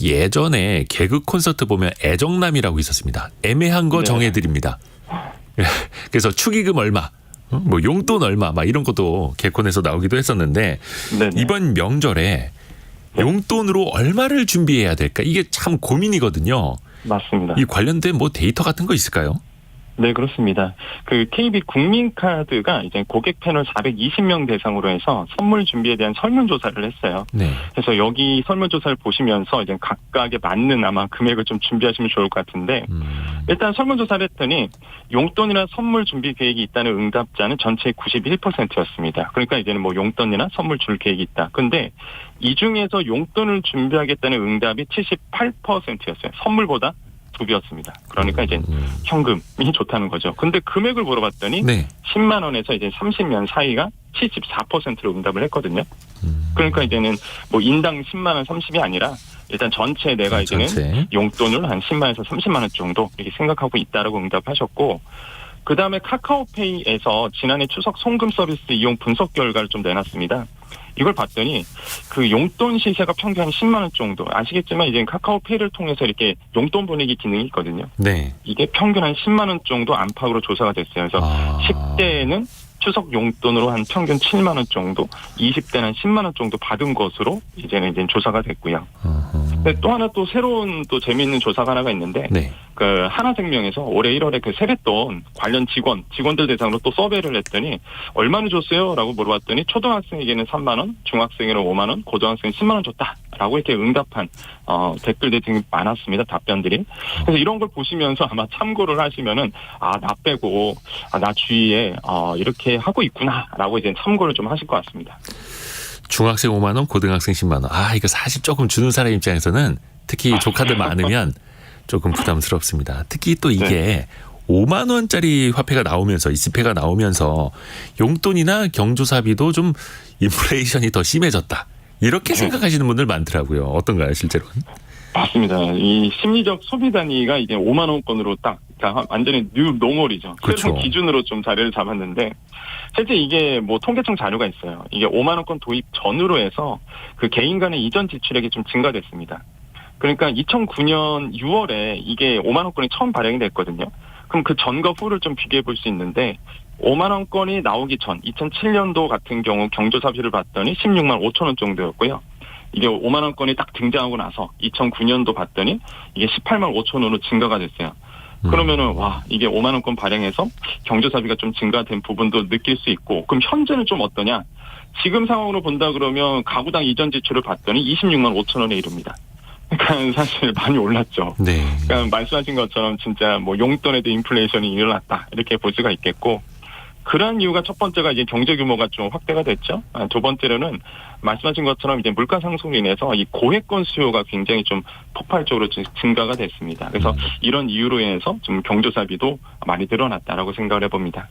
S1: 예전에 개그 콘서트 보면 애정남이라고 있었습니다. 애매한 거
S6: 네.
S1: 정해드립니다. 그래서 축의금 얼마, 뭐 용돈 얼마, 막 이런 것도 개콘에서 나오기도 했었는데
S6: 네네.
S1: 이번 명절에 용돈으로 얼마를 준비해야 될까? 이게 참 고민이거든요.
S6: 맞습니다.
S1: 이 관련된 뭐 데이터 같은 거 있을까요?
S6: 네, 그렇습니다. 그 KB 국민카드가 이제 고객 패널 420명 대상으로 해서 선물 준비에 대한 설문조사를 했어요.
S1: 네.
S6: 그래서 여기 설문조사를 보시면서 이제 각각에 맞는 아마 금액을 좀 준비하시면 좋을 것 같은데, 일단 설문조사를 했더니 용돈이나 선물 준비 계획이 있다는 응답자는 전체의 91%였습니다. 그러니까 이제는 뭐 용돈이나 선물 줄 계획이 있다. 근데 이 중에서 용돈을 준비하겠다는 응답이 78%였어요. 선물보다 2배였습니다. 그러니까 이제 현금이 좋다는 거죠. 근데 금액을 물어봤더니
S1: 네.
S6: 10만 원에서 이제 30년 사이가 74%로 응답을 했거든요. 그러니까 이제는 뭐 인당 10만 원 30이 아니라 일단 전체 내가 이제는
S1: 전체.
S6: 용돈을 한 10만에서 30만 원 정도 이렇게 생각하고 있다라고 응답하셨고, 그 다음에 카카오페이에서 지난해 추석 송금 서비스 이용 분석 결과를 좀 내놨습니다. 이걸 봤더니 그 용돈 시세가 평균 한 10만 원 정도. 아시겠지만 이제 카카오페이를 통해서 이렇게 용돈 보내기 기능이 있거든요.
S1: 네.
S6: 이게 평균 한 10만 원 정도 안팎으로 조사가 됐어요. 그래서 10대에는 추석 용돈으로 한 평균 7만 원 정도, 20대는 한 10만 원 정도 받은 것으로 이제는 조사가 됐고요. 근데 또 하나 또 새로운 또 재미있는 조사가 하나가 있는데,
S1: 네.
S6: 그 하나생명에서 올해 1월에 그 세뱃돈 관련 직원들 대상으로 또 서베이를 했더니 얼마나 줬어요?라고 물어봤더니 초등학생에게는 3만 원, 중학생에는 5만 원, 고등학생은 10만 원 줬다라고 이렇게 응답한 댓글들이 되게 많았습니다. 답변들이. 그래서 이런 걸 보시면서 아마 참고를 하시면은 나 빼고 나 주위에 이렇게 하고 있구나라고 이제 참고를 좀 하실 것 같습니다.
S1: 중학생 5만 원, 고등학생 10만 원. 이거 사실 조금 주는 사람 입장에서는 특히 조카들 많으면 조금 부담스럽습니다. 특히 또 이게 5만 원짜리 화폐가 나오면서 이스페가 나오면서 용돈이나 경조사비도 좀 인플레이션이 더 심해졌다. 이렇게 생각하시는 분들 많더라고요. 어떤가요, 실제로는?
S6: 맞습니다. 이 심리적 소비 단위가 이제 5만 원권으로 딱 완전히 뉴 노멀이죠.
S1: 그렇죠.
S6: 새로운 기준으로 좀 자리를 잡았는데, 실제 이게 뭐 통계청 자료가 있어요. 이게 5만 원권 도입 전후로 해서 그 개인 간의 이전 지출액이 좀 증가됐습니다. 그러니까 2009년 6월에 이게 5만 원권이 처음 발행이 됐거든요. 그럼 그 전과 후를 좀 비교해 볼 수 있는데, 5만 원권이 나오기 전 2007년도 같은 경우 경조사비를 봤더니 16만 5천 원 정도였고요. 이게 5만 원권이 딱 등장하고 나서 2009년도 봤더니 이게 18만 5천 원으로 증가가 됐어요. 그러면은 이게 5만 원권 발행해서 경조사비가 좀 증가된 부분도 느낄 수 있고, 그럼 현재는 좀 어떠냐? 지금 상황으로 본다 그러면 가구당 이전 지출을 봤더니 26만 5천 원에 이릅니다. 그러니까 사실 많이 올랐죠.
S1: 네.
S6: 그러니까 말씀하신 것처럼 진짜 뭐 용돈에도 인플레이션이 일어났다 이렇게 볼 수가 있겠고, 그런 이유가 첫 번째가 이제 경제 규모가 좀 확대가 됐죠. 두 번째로는 말씀하신 것처럼 이제 물가 상승으로 인해서 이 고액권 수요가 굉장히 좀 폭발적으로 증가가 됐습니다. 그래서 이런 이유로 인해서 좀 경조사비도 많이 늘어났다라고 생각을 해봅니다.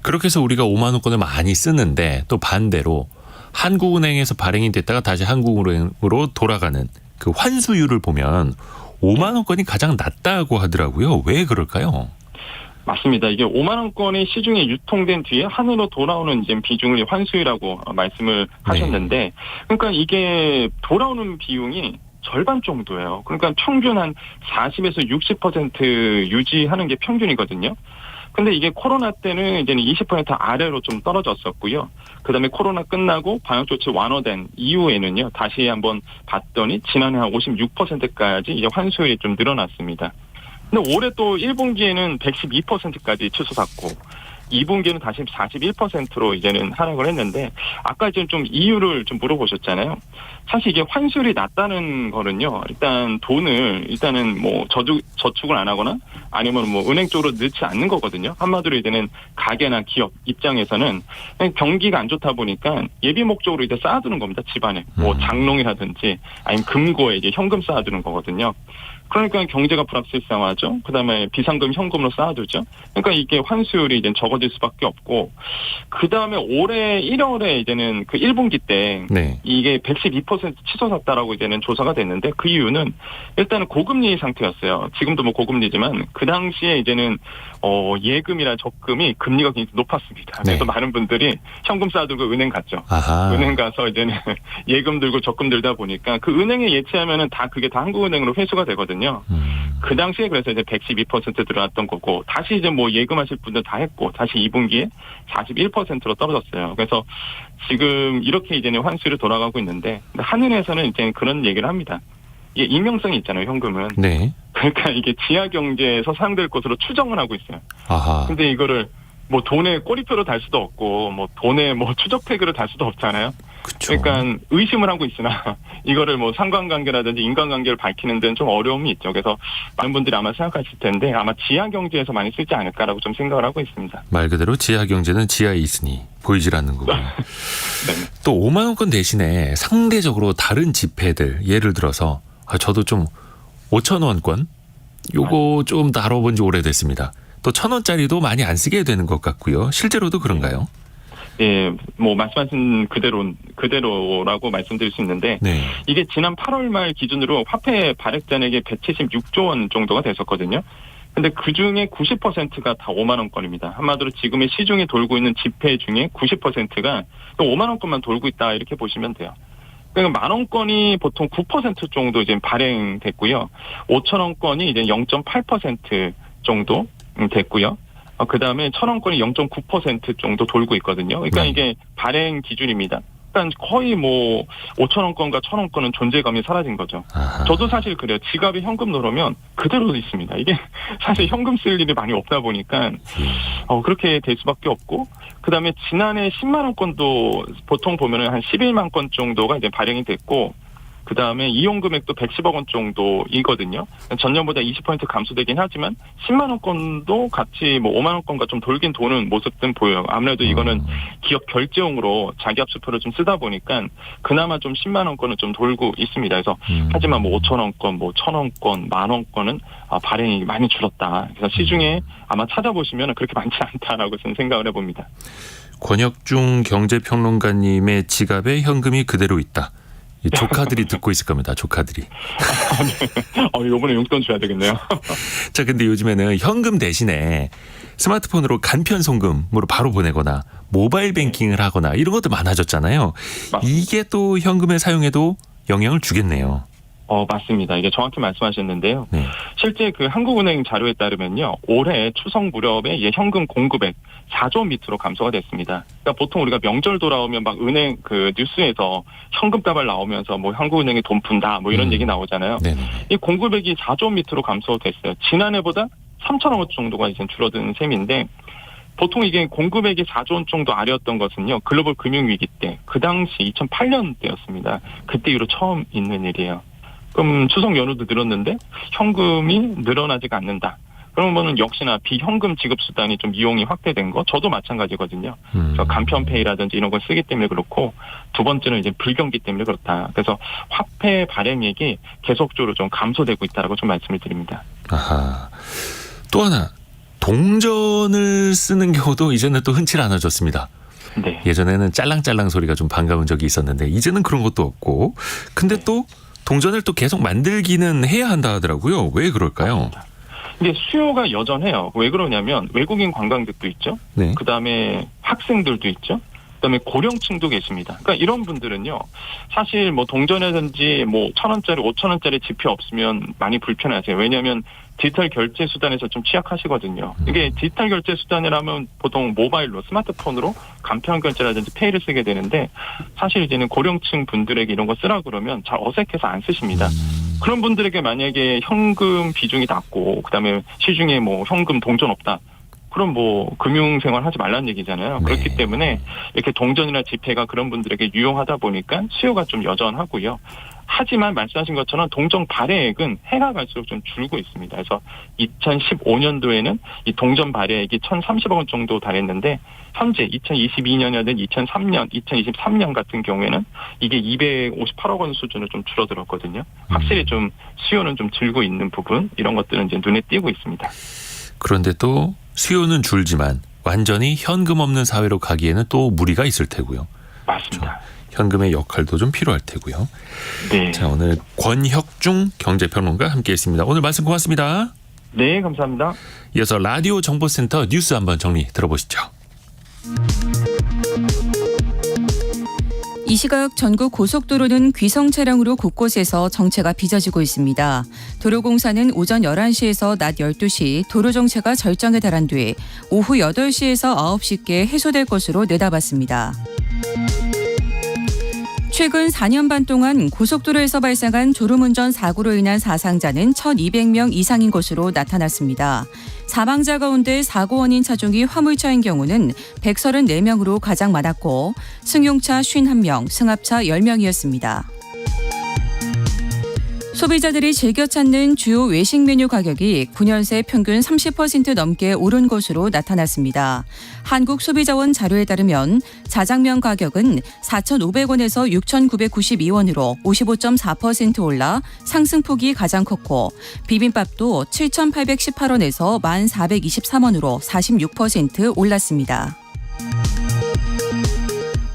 S1: 그렇게 해서 우리가 5만 원권을 많이 쓰는데 또 반대로 한국은행에서 발행이 됐다가 다시 한국은행으로 돌아가는 그 환수율을 보면 5만 원권이 가장 낮다고 하더라고요. 왜 그럴까요?
S6: 맞습니다. 이게 5만 원권이 시중에 유통된 뒤에 한으로 돌아오는 이제 비중을 환수율이라고 말씀을 하셨는데, 그러니까 이게 돌아오는 비용이 절반 정도예요. 그러니까 평균 한 40에서 60% 유지하는 게 평균이거든요. 근데 이게 코로나 때는 이제는 20% 아래로 좀 떨어졌었고요. 그다음에 코로나 끝나고 방역 조치 완화된 이후에는요, 다시 한번 봤더니 지난해 한 56%까지 이제 환수율이 좀 늘어났습니다. 근데 올해 또 1분기에는 112%까지 치솟았고, 2분기에는 다시 41%로 이제는 하락을 했는데, 아까 이제 좀 이유를 좀 물어보셨잖아요. 사실 이게 환수율이 낮다는 거는요, 일단은 뭐 저축을 안 하거나 아니면 뭐 은행 쪽으로 넣지 않는 거거든요. 한마디로 이제는 가게나 기업 입장에서는 경기가 안 좋다 보니까 예비 목적으로 이제 쌓아두는 겁니다. 집안에 뭐 장롱이라든지 아니면 금고에 이제 현금 쌓아두는 거거든요. 그러니까 경제가 불확실성하죠. 그다음에 비상금 현금으로 쌓아두죠. 그러니까 이게 환수율이 이제 적어질 수밖에 없고, 그다음에 올해 1월에 이제는 그 1분기 때 이게 112% 치솟았다라고 이제는 조사가 됐는데, 그 이유는 일단은 고금리 상태였어요. 지금도 뭐 고금리지만 그 당시에 이제는 예금이나 적금이 금리가 굉장히 높았습니다. 그래서 많은 분들이 현금 쌓아두고 은행 갔죠. 은행 가서 이제는 예금 들고 적금 들다 보니까 그 은행에 예치하면은 다 그게 다 한국은행으로 회수가 되거든요. 그 당시에 그래서 이제 112% 들어왔던 거고, 다시 이제 뭐 예금하실 분들 다 했고, 다시 2분기에 41%로 떨어졌어요. 그래서 지금 이렇게 이제는 환수율이 돌아가고 있는데, 한은에서는 이제 그런 얘기를 합니다. 이게 익명성이 있잖아요, 현금은.
S1: 네.
S6: 그러니까 이게 지하 경제에서 사용될 것으로 추정을 하고 있어요. 근데 이거를 뭐 돈에 꼬리표로 달 수도 없고, 뭐 돈에 뭐 추적 태그를 달 수도 없잖아요.
S1: 그쵸.
S6: 그러니까 의심을 하고 있으나 이거를 뭐 상관관계라든지 인간관계를 밝히는 데는 좀 어려움이 있죠. 그래서 많은 분들이 아마 생각하실 텐데, 아마 지하 경제에서 많이 쓰지 않을까라고 좀 생각을 하고 있습니다.
S1: 말 그대로 지하 경제는 지하에 있으니 보이질 않는 거고요. 또 5만 원권 대신에 상대적으로 다른 지폐들, 예를 들어서 저도 좀 5천 원권 요거 좀 다뤄본 지 오래됐습니다. 또 1,000원짜리도 많이 안 쓰게 되는 것 같고요. 실제로도 그런가요?
S6: 예, 뭐 말씀하신 그대로라고 말씀드릴 수 있는데
S1: 네.
S6: 이게 지난 8월 말 기준으로 화폐 발행 잔액이 176조 원 정도가 됐었거든요. 근데 그 중에 90%가 다 5만 원권입니다. 한마디로 지금의 시중에 돌고 있는 지폐 중에 90%가 5만 원권만 돌고 있다 이렇게 보시면 돼요. 그러니까 만 원권이 보통 9% 정도 이제 발행됐고요. 5천 원권이 이제 0.8% 정도 됐고요. 그 다음에 1,000원권이 0.9% 정도 돌고 있거든요. 그러니까 이게 발행 기준입니다. 그러니까 거의 뭐 5,000원권과 1,000원권은 존재감이 사라진 거죠.
S1: 아하.
S6: 저도 사실 그래요. 지갑에 현금 넣으면 그대로 있습니다. 이게 사실 현금 쓸 일이 많이 없다 보니까 그렇게 될 수밖에 없고, 그 다음에 지난해 10만 원권도 보통 보면은 한 11만 건 정도가 이제 발행이 됐고, 그 다음에 이용 금액도 110억 원 정도이거든요. 전년보다 20% 감소되긴 하지만 10만 원권도 같이 뭐 5만 원권과 좀 돌긴 도는 모습들은 보여요. 아무래도 이거는 기업 결제용으로 자기 합수표를 좀 쓰다 보니까 그나마 좀 10만 원권은 좀 돌고 있습니다. 그래서 하지만 뭐 5천 원권, 뭐 1,000원권, 만 원권은 발행이 많이 줄었다. 그래서 시중에 아마 찾아보시면 그렇게 많지 않다라고 저는 생각을 해봅니다.
S1: 권혁중 경제평론가님의 지갑에 현금이 그대로 있다. 이 조카들이 듣고 있을 겁니다. 조카들이.
S6: 이번에 용돈 줘야 되겠네요.
S1: 자, 근데 요즘에는 현금 대신에 스마트폰으로 간편 송금으로 바로 보내거나 모바일 뱅킹을 하거나 이런 것도 많아졌잖아요. 이게 또 현금의 사용에도 영향을 주겠네요.
S6: 맞습니다. 이게 정확히 말씀하셨는데요.
S1: 네.
S6: 실제 그 한국은행 자료에 따르면요, 올해 추석 무렵에 이제 현금 공급액 4조 밑으로 감소가 됐습니다. 그러니까 보통 우리가 명절 돌아오면 막 은행 그 뉴스에서 현금 다발 나오면서 뭐 한국은행에 돈 푼다 뭐 이런 얘기 나오잖아요.
S1: 네네.
S6: 이 공급액이 4조 밑으로 감소됐어요. 지난해보다 3천억 원 정도가 이제 줄어든 셈인데, 보통 이게 공급액이 4조 원 정도 아래였던 것은요, 글로벌 금융위기 때, 그 당시 2008년 때였습니다. 그때 이후로 처음 있는 일이에요. 그럼 추석 연휴도 늘었는데 현금이 늘어나지가 않는다. 그러면은 역시나 비현금 지급 수단이 좀 이용이 확대된 거, 저도 마찬가지거든요. 그래서 간편페이라든지 이런 걸 쓰기 때문에 그렇고, 두 번째는 이제 불경기 때문에 그렇다. 그래서 화폐 발행액이 계속적으로 좀 감소되고 있다라고 좀 말씀을 드립니다.
S1: 아하. 또 하나, 동전을 쓰는 경우도 이제는 또 흔치 않아졌습니다.
S6: 네.
S1: 예전에는 짤랑짤랑 소리가 좀 반가운 적이 있었는데 이제는 그런 것도 없고, 근데 또 동전을 또 계속 만들기는 해야 한다 하더라고요. 왜 그럴까요?
S6: 근데 수요가 여전해요. 왜 그러냐면 외국인 관광객도 있죠.
S1: 네.
S6: 그다음에 학생들도 있죠. 그다음에 고령층도 계십니다. 그러니까 이런 분들은요, 사실 뭐 동전이라든지 뭐 1,000원짜리, 5,000원짜리 지폐 없으면 많이 불편하세요. 왜냐하면 디지털 결제 수단에서 좀 취약하시거든요. 이게 디지털 결제 수단이라면 보통 모바일로, 스마트폰으로 간편 결제라든지 페이를 쓰게 되는데, 사실 이제는 고령층 분들에게 이런 거 쓰라 그러면 잘 어색해서 안 쓰십니다. 그런 분들에게 만약에 현금 비중이 낮고, 그다음에 시중에 뭐 현금 동전 없다, 그럼 뭐 금융생활 하지 말라는 얘기잖아요.
S1: 네.
S6: 그렇기 때문에 이렇게 동전이나 지폐가 그런 분들에게 유용하다 보니까 수요가 좀 여전하고요. 하지만 말씀하신 것처럼 동전 발행액은 해가 갈수록 좀 줄고 있습니다. 그래서 2015년도에는 이 동전 발행액이 1,030억 원 정도 달했는데, 현재 2022년이든 2023년 같은 경우에는 이게 258억 원 수준으로 좀 줄어들었거든요. 확실히 좀 수요는 좀 줄고 있는 부분, 이런 것들은 이제 눈에 띄고 있습니다.
S1: 그런데 또 수요는 줄지만 완전히 현금 없는 사회로 가기에는 또 무리가 있을 테고요.
S6: 맞습니다.
S1: 현금의 역할도 좀 필요할 테고요.
S6: 네.
S1: 자, 오늘 권혁중 경제평론가 함께했습니다. 오늘 말씀 고맙습니다.
S6: 네, 감사합니다.
S1: 이어서 라디오 정보센터 뉴스 한번 정리 들어보시죠.
S3: 이 시각 전국 고속도로는 귀성 차량으로 곳곳에서 정체가 빚어지고 있습니다. 도로공사는 오전 11시에서 낮 12시 도로 정체가 절정에 달한 뒤 오후 8시에서 9시께 해소될 것으로 내다봤습니다. 최근 4년 반 동안 고속도로에서 발생한 졸음운전 사고로 인한 사상자는 1,200명 이상인 것으로 나타났습니다. 사망자 가운데 사고 원인 차종이 화물차인 경우는 134명으로 가장 많았고, 승용차 51명, 승합차 10명이었습니다. 소비자들이 즐겨 찾는 주요 외식 메뉴 가격이 9년 새 평균 30% 넘게 오른 것으로 나타났습니다. 한국소비자원 자료에 따르면 자장면 가격은 4,500원에서 6,992원으로 55.4% 올라 상승폭이 가장 컸고 비빔밥도 7,818원에서 1,423원으로 46% 올랐습니다.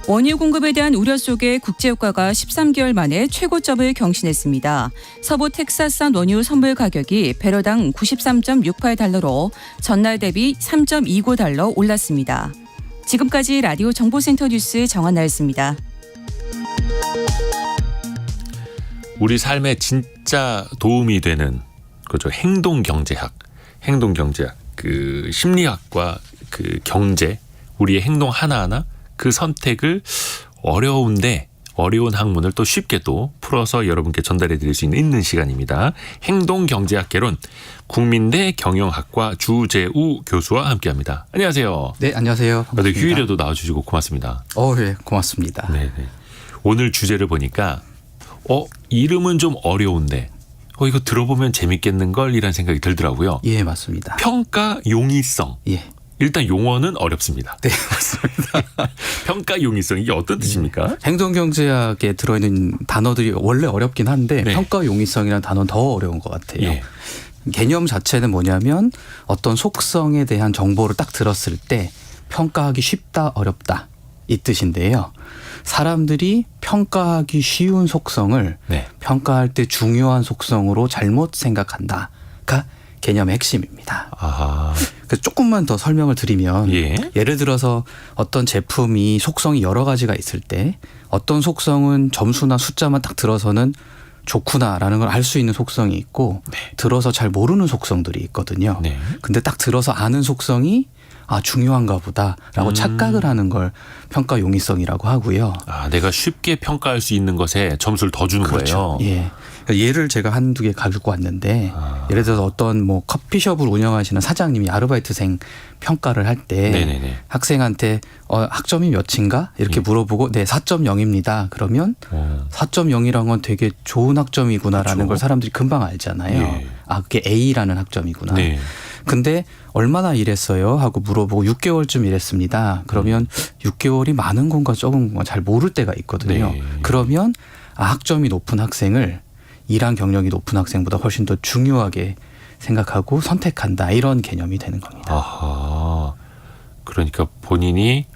S3: 원유 공급에 대한 우려 속에 국제유가가 13개월 만에 최고점을 경신했습니다. 서부 텍사스산 원유 선물 가격이 배럴당 93.68달러로 전날 대비 3.29달러 올랐습니다. 지금까지 라디오 정보센터 뉴스 정한나였습니다.
S1: 우리 삶에 진짜 도움이 되는 그죠 행동경제학 그 심리학과 그 경제 우리의 행동 하나하나 그 선택을 어려운 학문을 또 쉽게 또 풀어서 여러분께 전달해 드릴 수 있는 시간입니다. 행동경제학 개론 국민대 경영학과 주재우 교수와 함께합니다. 안녕하세요.
S7: 네, 안녕하세요. 반갑습니다.
S1: 휴일에도 나와주시고 고맙습니다.
S7: 네, 고맙습니다.
S1: 네네. 오늘 주제를 보니까 이름은 좀 어려운데 이거 들어보면 재밌겠는걸 이란 생각이 들더라고요.
S7: 예, 맞습니다.
S1: 평가 용이성.
S7: 예.
S1: 일단 용어는 어렵습니다.
S7: 네, 맞습니다.
S1: 평가 용이성 이게 어떤 뜻입니까?
S7: 행동경제학에 들어있는 단어들이 원래 어렵긴 한데
S1: 네.
S7: 평가 용이성이라는 단어는 더 어려운 것 같아요.
S1: 예.
S7: 개념 자체는 뭐냐면 어떤 속성에 대한 정보를 딱 들었을 때 평가하기 쉽다, 어렵다 이 뜻인데요. 사람들이 평가하기 쉬운 속성을
S1: 네.
S7: 평가할 때 중요한 속성으로 잘못 생각한다가 개념의 핵심입니다.
S1: 아하.
S7: 그래서 조금만 더 설명을 드리면
S1: 예.
S7: 예를 들어서 어떤 제품이 속성이 여러 가지가 있을 때 어떤 속성은 점수나 숫자만 딱 들어서는 좋구나라는 걸 알 수 있는 속성이 있고
S1: 네.
S7: 들어서 잘 모르는 속성들이 있거든요.
S1: 네.
S7: 근데 딱 들어서 아는 속성이 중요한가 보다라고 착각을 하는 걸 평가 용이성이라고 하고요.
S1: 내가 쉽게 평가할 수 있는 것에 점수를 더 주는
S7: 그렇죠.
S1: 거예요.
S7: 예. 예를 제가 한두 개 가지고 왔는데 예를 들어서 어떤 커피숍을 운영하시는 사장님이 아르바이트생 평가를 할 때
S1: 네네네.
S7: 학생한테 학점이 몇인가 이렇게 물어보고 네 4.0입니다. 그러면 4.0이란 건 되게 좋은 학점이구나라는
S1: 그렇죠.
S7: 걸 사람들이 금방 알잖아요.
S1: 예.
S7: 그게 A라는 학점이구나.
S1: 네.
S7: 근데 얼마나 일했어요? 하고 물어보고 6개월쯤 일했습니다. 그러면 6개월이 많은 건가 적은 건가 잘 모를 때가 있거든요.
S1: 네.
S7: 그러면 학점이 높은 학생을 일한 경력이 높은 학생보다 훨씬 더 중요하게 생각하고 선택한다. 이런 개념이 되는 겁니다.
S1: 아하. 그러니까 본인이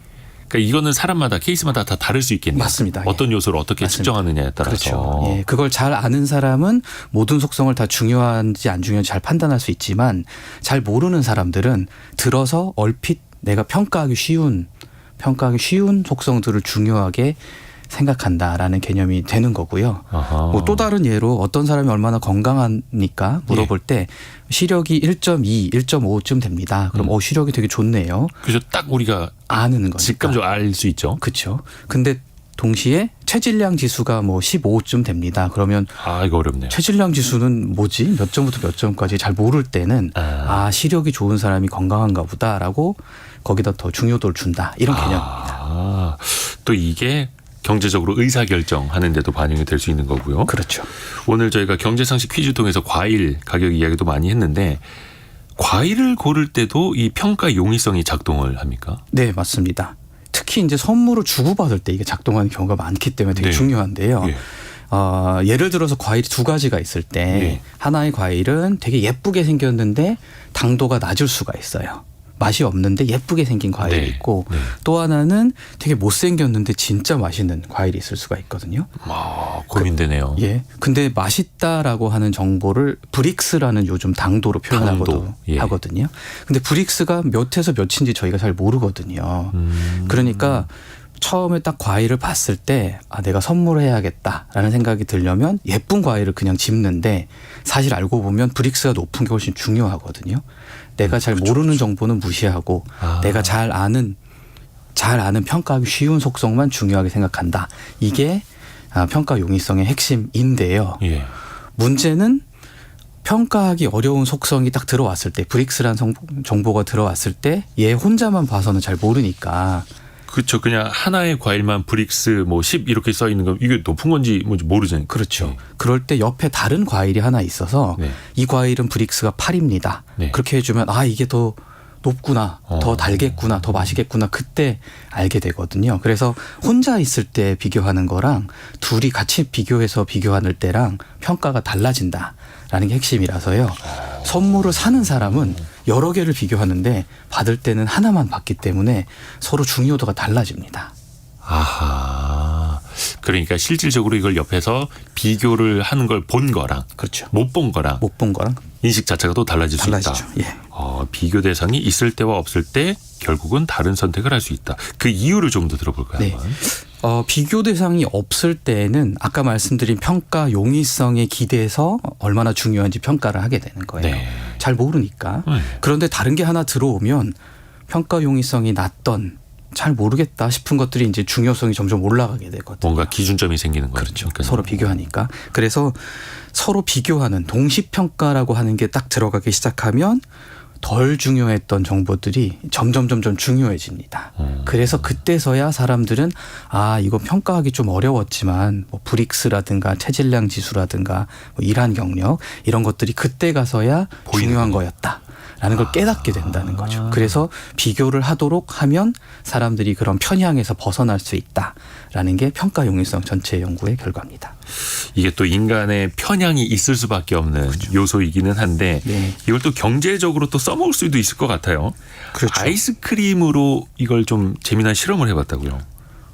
S1: 이거는 사람마다 케이스마다 다 다를 수 있겠네요.
S7: 맞습니다.
S1: 어떤 요소를 어떻게
S7: 맞습니다.
S1: 측정하느냐에 따라서.
S7: 그렇죠. 예, 그걸 잘 아는 사람은 모든 속성을 다 중요한지 안 중요한지 잘 판단할 수 있지만 잘 모르는 사람들은 들어서 얼핏 내가 평가하기 쉬운 속성들을 중요하게 생각한다라는 개념이 되는 거고요. 또 다른 예로 어떤 사람이 얼마나 건강하니까 물어볼 때 시력이 1.2, 1.5쯤 됩니다. 그럼 시력이 되게 좋네요.
S1: 그래서 딱 우리가
S7: 아는 거니까.
S1: 직감적으로 알 수 있죠.
S7: 그렇죠. 근데 동시에 체질량 지수가 15쯤 됩니다. 그러면
S1: 이거 어렵네요.
S7: 체질량 지수는 뭐지? 몇 점부터 몇 점까지 잘 모를 때는 시력이 좋은 사람이 건강한가 보다라고 거기다 더 중요도를 준다. 이런 개념입니다.
S1: 또 이게 경제적으로 의사결정하는 데도 반영이 될 수 있는 거고요.
S7: 그렇죠.
S1: 오늘 저희가 경제상식 퀴즈 통해서 과일 가격 이야기도 많이 했는데 과일을 고를 때도 이 평가 용이성이 작동을 합니까?
S7: 네, 맞습니다. 특히 이제 선물을 주고받을 때 이게 작동하는 경우가 많기 때문에 되게
S1: 네.
S7: 중요한데요.
S1: 예.
S7: 예를 들어서 과일이 두 가지가 있을 때
S1: 네.
S7: 하나의 과일은 되게 예쁘게 생겼는데 당도가 낮을 수가 있어요. 맛이 없는데 예쁘게 생긴 과일이
S1: 네.
S7: 있고
S1: 네.
S7: 또 하나는 되게 못생겼는데 진짜 맛있는 과일이 있을 수가 있거든요.
S1: 고민되네요.
S7: 예. 근데 맛있다라고 하는 정보를 브릭스라는 요즘 당도로 표현하고도
S1: 예.
S7: 하거든요. 근데 브릭스가 몇에서 몇인지 저희가 잘 모르거든요. 그러니까 처음에 딱 과일을 봤을 때 내가 선물해야겠다라는 생각이 들려면 예쁜 과일을 그냥 집는데 사실 알고 보면 브릭스가 높은 게 훨씬 중요하거든요. 내가 잘 모르는 정보는 무시하고 내가 잘 아는 평가하기 쉬운 속성만 중요하게 생각한다. 이게 평가 용이성의 핵심인데요.
S1: 예.
S7: 문제는 평가하기 어려운 속성이 딱 들어왔을 때 브릭스라는 정보가 들어왔을 때 얘 혼자만 봐서는 잘 모르니까
S1: 그렇죠. 그냥 하나의 과일만 브릭스 뭐 10 이렇게 써 있는 거 이게 높은 건지 뭔지 모르잖아요.
S7: 그렇죠.
S1: 네.
S7: 그럴 때 옆에 다른 과일이 하나 있어서
S1: 네.
S7: 이 과일은 브릭스가 8입니다.
S1: 네.
S7: 그렇게 해주면 아 이게 더 높구나, 더 달겠구나, 더 맛있겠구나 그때 알게 되거든요. 그래서 혼자 있을 때 비교하는 거랑 둘이 같이 비교해서 비교하는 때랑 평가가 달라진다라는 게 핵심이라서요. 선물을 사는 사람은 여러 개를 비교하는데 받을 때는 하나만 받기 때문에 서로 중요도가 달라집니다.
S1: 아하. 그러니까 실질적으로 이걸 옆에서 비교를 하는 걸 본 거랑
S7: 그렇죠.
S1: 못 본 거랑
S7: 못 본 거랑
S1: 인식 자체가 또 달라질 수
S7: 달라지죠.
S1: 있다.
S7: 예.
S1: 비교 대상이 있을 때와 없을 때 결국은 다른 선택을 할 수 있다. 그 이유를 좀 더 들어볼까요?
S7: 네.
S1: 한번?
S7: 비교 대상이 없을 때는 아까 말씀드린 평가 용이성에 기대서 얼마나 중요한지 평가를 하게 되는 거예요.
S1: 네.
S7: 잘 모르니까.
S1: 네.
S7: 그런데 다른 게 하나 들어오면 평가 용이성이 낮던 잘 모르겠다 싶은 것들이 이제 중요성이 점점 올라가게 되거든요.
S1: 뭔가 기준점이 생기는 거죠.
S7: 그렇죠. 서로 비교하니까. 그래서 서로 비교하는 동시평가라고 하는 게 딱 들어가기 시작하면 덜 중요했던 정보들이 점점 중요해집니다. 그래서 그때서야 사람들은 아 이거 평가하기 좀 어려웠지만 뭐 브릭스라든가 체질량 지수라든가 뭐 일한 경력 이런 것들이 그때 가서야 중요한 거였다. 라는 걸 깨닫게 된다는 거죠. 그래서 비교를 하도록 하면 사람들이 그런 편향에서 벗어날 수 있다라는 게 평가 용이성 전체 연구의 결과입니다.
S1: 이게 또 인간의 편향이 있을 수밖에 없는
S7: 그렇죠.
S1: 요소이기는 한데
S7: 네.
S1: 이걸 또 경제적으로 또 써먹을 수도 있을 것 같아요.
S7: 그렇죠.
S1: 아이스크림으로 이걸 좀 재미난 실험을 해봤다고요.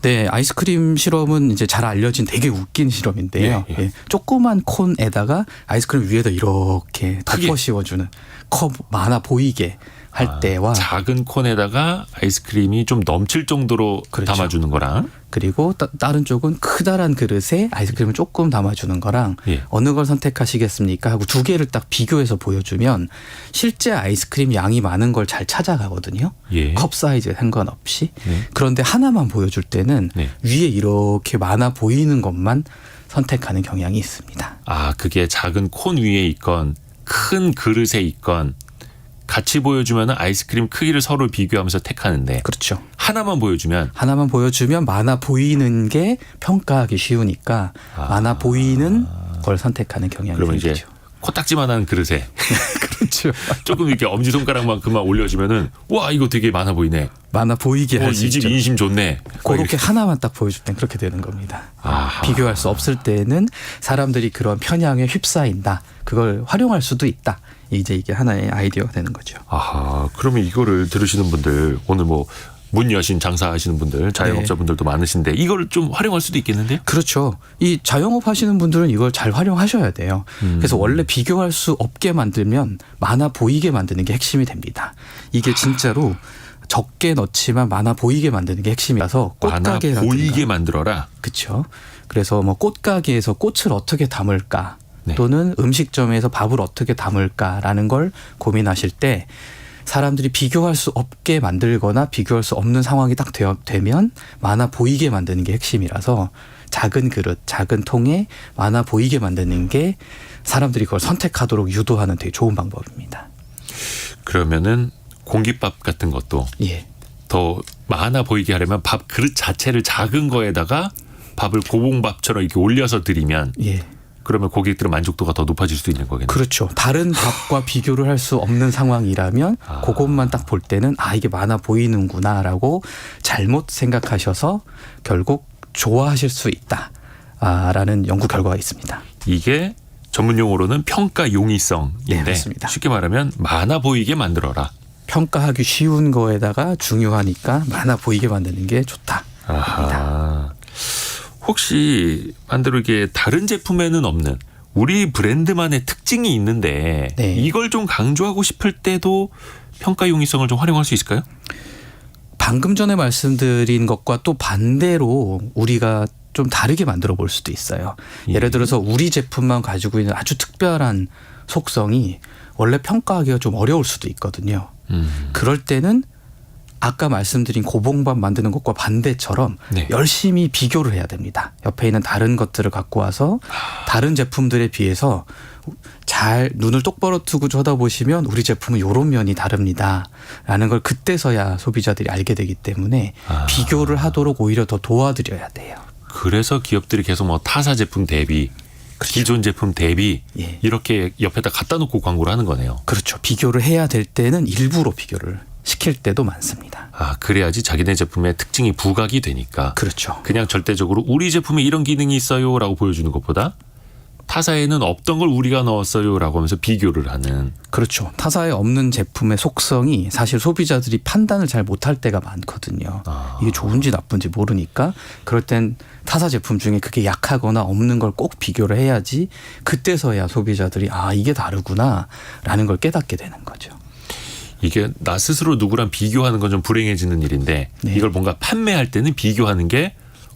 S7: 네, 아이스크림 실험은 이제 잘 알려진 되게 웃긴 실험인데요.
S1: 예, 예.
S7: 예, 조그만 콘에다가 아이스크림 위에다 이렇게
S1: 크게.
S7: 덮어 씌워주는 컵 많아 보이게 할 때와
S1: 작은 콘에다가 아이스크림이 좀 넘칠 정도로
S7: 그렇죠.
S1: 담아주는 거랑
S7: 그리고 다른 쪽은 크다란 그릇에 아이스크림을 조금 담아주는 거랑
S1: 예.
S7: 어느 걸 선택하시겠습니까 하고 두 개를 딱 비교해서 보여주면 실제 아이스크림 양이 많은 걸 잘 찾아가거든요.
S1: 예.
S7: 컵 사이즈에 상관없이.
S1: 네.
S7: 그런데 하나만 보여줄 때는
S1: 네.
S7: 위에 이렇게 많아 보이는 것만 선택하는 경향이 있습니다.
S1: 아 그게 작은 콘 위에 있건 큰 그릇에 있건 같이 보여주면 아이스크림 크기를 서로 비교하면서 택하는데
S7: 그렇죠.
S1: 하나만 보여주면
S7: 하나만 보여주면 많아 보이는 게 평가하기 쉬우니까 많아 보이는 걸 선택하는 경향이
S1: 그러면 이제
S7: 생기죠.
S1: 코딱지만한 그릇에
S7: 그렇죠.
S1: 조금 이렇게 엄지손가락만큼만 올려주면은 와 이거 되게 많아 보이네.
S7: 많아 보이게 할 수
S1: 이 집
S7: 있죠.
S1: 인심 좋네.
S7: 그렇게 하나만 딱 보여줄 땐 그렇게 되는 겁니다.
S1: 아하.
S7: 비교할 수 없을 때는 사람들이 그런 편향에 휩싸인다. 그걸 활용할 수도 있다. 이제 이게 하나의 아이디어가 되는 거죠.
S1: 아하, 그러면 이거를 들으시는 분들 오늘 뭐 문 여신 장사하시는 분들 자영업자분들도 많으신데 이걸 좀 활용할 수도 있겠는데요?
S7: 그렇죠. 이 자영업 하시는 분들은 이걸 잘 활용하셔야 돼요. 그래서 원래 비교할 수 없게 만들면 많아 보이게 만드는 게 핵심이 됩니다. 이게 진짜로 적게 넣지만 많아 보이게 만드는 게 핵심이라서
S1: 많아
S7: 꽃가게라든가
S1: 보이게 만들어라.
S7: 그렇죠. 그래서 뭐 꽃가게에서 꽃을 어떻게 담을까
S1: 네.
S7: 또는 음식점에서 밥을 어떻게 담을까라는 걸 고민하실 때 사람들이 비교할 수 없게 만들거나 비교할 수 없는 상황이 딱 되면 많아 보이게 만드는 게 핵심이라서 작은 그릇, 작은 통에 많아 보이게 만드는 게 사람들이 그걸 선택하도록 유도하는 되게 좋은 방법입니다.
S1: 그러면은 공깃밥 같은 것도
S7: 예.
S1: 더 많아 보이게 하려면 밥 그릇 자체를 작은 거에다가 밥을 고봉밥처럼 이렇게 올려서 드리면
S7: 예.
S1: 그러면 고객들의 만족도가 더 높아질 수도 있는 거겠네요.
S7: 그렇죠. 다른 밥과 비교를 할 수 없는 상황이라면 그것만 딱 볼 때는 아 이게 많아 보이는구나라고 잘못 생각하셔서 결국 좋아하실 수 있다라는 연구 결과가 있습니다.
S1: 이게 전문 용어로는 평가 용이성인데
S7: 네, 맞습니다.
S1: 쉽게 말하면 많아 보이게 만들어라.
S7: 평가하기 쉬운 거에다가 중요하니까 많아 보이게 만드는 게 좋다.
S1: 아하. 혹시 반대로 이게 다른 제품에는 없는 우리 브랜드만의 특징이 있는데
S7: 네.
S1: 이걸 좀 강조하고 싶을 때도 평가 용이성을 좀 활용할 수 있을까요?
S7: 방금 전에 말씀드린 것과 또 반대로 우리가 좀 다르게 만들어 볼 수도 있어요.
S1: 예.
S7: 예를 들어서 우리 제품만 가지고 있는 아주 특별한 속성이 원래 평가하기가 좀 어려울 수도 있거든요. 그럴 때는 아까 말씀드린 고봉밥 만드는 것과 반대처럼
S1: 네.
S7: 열심히 비교를 해야 됩니다. 옆에 있는 다른 것들을 갖고 와서 다른 제품들에 비해서 잘 눈을 똑바로 뜨고 쳐다보시면 우리 제품은 이런 면이 다릅니다라는 걸 그때서야 소비자들이 알게 되기 때문에 비교를 하도록 오히려 더 도와드려야 돼요.
S1: 그래서 기업들이 계속 뭐 타사 제품 대비, 기존 제품 대비
S7: 예.
S1: 이렇게 옆에다 갖다 놓고 광고를 하는 거네요.
S7: 그렇죠. 비교를 해야 될 때는 일부러 비교를 시킬 때도 많습니다.
S1: 그래야지 자기네 제품의 특징이 부각이 되니까.
S7: 그렇죠.
S1: 그냥 절대적으로 우리 제품에 이런 기능이 있어요라고 보여주는 것보다 타사에는 없던 걸 우리가 넣었어요라고 하면서 비교를 하는.
S7: 그렇죠. 타사에 없는 제품의 속성이 사실 소비자들이 판단을 잘 못할 때가 많거든요. 이게 좋은지 나쁜지 모르니까 그럴 땐 타사 제품 중에 그게 약하거나 없는 걸 꼭 비교를 해야지 그때서야 소비자들이 이게 다르구나라는 걸 깨닫게 되는 거죠.
S1: 이게 나 스스로 누구랑 비교하는 건 좀 불행해지는 일인데
S7: 네.
S1: 이걸 뭔가 판매할 때는 비교하는 게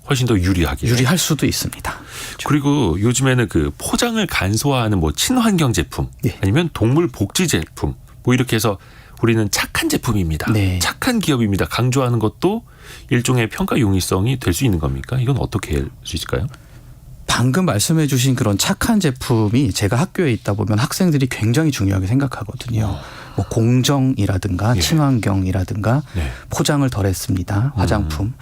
S1: 훨씬 더 유리하게.
S7: 유리할 수도 있습니다.
S1: 그리고 요즘에는 그 포장을 간소화하는 뭐 친환경 제품
S7: 네.
S1: 아니면 동물 복지 제품 뭐 이렇게 해서 우리는 착한 제품입니다.
S7: 네.
S1: 착한 기업입니다. 강조하는 것도 일종의 평가 용이성이 될 수 있는 겁니까? 이건 어떻게 할 수 있을까요?
S7: 방금 말씀해 주신 그런 착한 제품이 제가 학교에 있다 보면 학생들이 굉장히 중요하게 생각하거든요. 뭐 공정이라든가
S1: 예.
S7: 친환경이라든가
S1: 네.
S7: 포장을 덜했습니다. 화장품.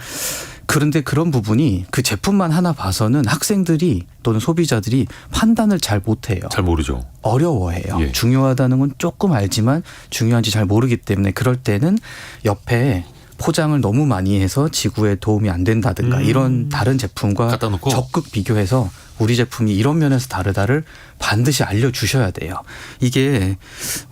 S7: 그런데 그런 부분이 그 제품만 하나 봐서는 학생들이 또는 소비자들이 판단을 잘 못해요.
S1: 잘 모르죠.
S7: 어려워해요.
S1: 예.
S7: 중요하다는 건 조금 알지만 중요한지 잘 모르기 때문에 그럴 때는 옆에 포장을 너무 많이 해서 지구에 도움이 안 된다든가 이런 다른 제품과
S1: 갖다 놓고?
S7: 적극 비교해서 우리 제품이 이런 면에서 다르다를 반드시 알려주셔야 돼요. 이게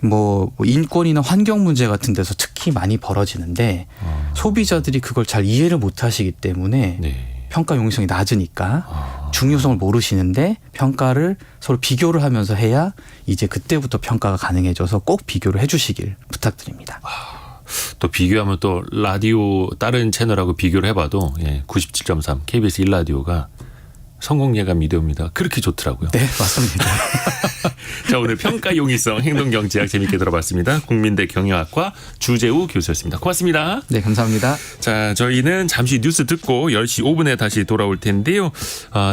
S7: 뭐 인권이나 환경 문제 같은 데서 특히 많이 벌어지는데 소비자들이 그걸 잘 이해를 못 하시기 때문에
S1: 네.
S7: 평가 용이성이 낮으니까 중요성을 모르시는데 평가를 서로 비교를 하면서 해야 이제 그때부터 평가가 가능해져서 꼭 비교를 해 주시길 부탁드립니다.
S1: 또 비교하면 또 라디오 다른 채널하고 비교를 해봐도 97.3 KBS 1라디오가 성공 예감 미디어입니다. 그렇게 좋더라고요.
S7: 네, 맞습니다.
S1: 자, 오늘 평가 용이성 행동경제학 재밌게 들어봤습니다. 국민대 경영학과 주재우 교수였습니다. 고맙습니다.
S7: 네, 감사합니다.
S1: 자, 저희는 잠시 뉴스 듣고 10시 5분에 다시 돌아올 텐데요.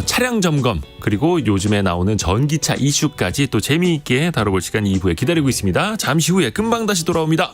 S1: 차량 점검 그리고 요즘에 나오는 전기차 이슈까지 또 재미있게 다뤄볼 시간 2부에 기다리고 있습니다. 잠시 후에 금방 다시 돌아옵니다.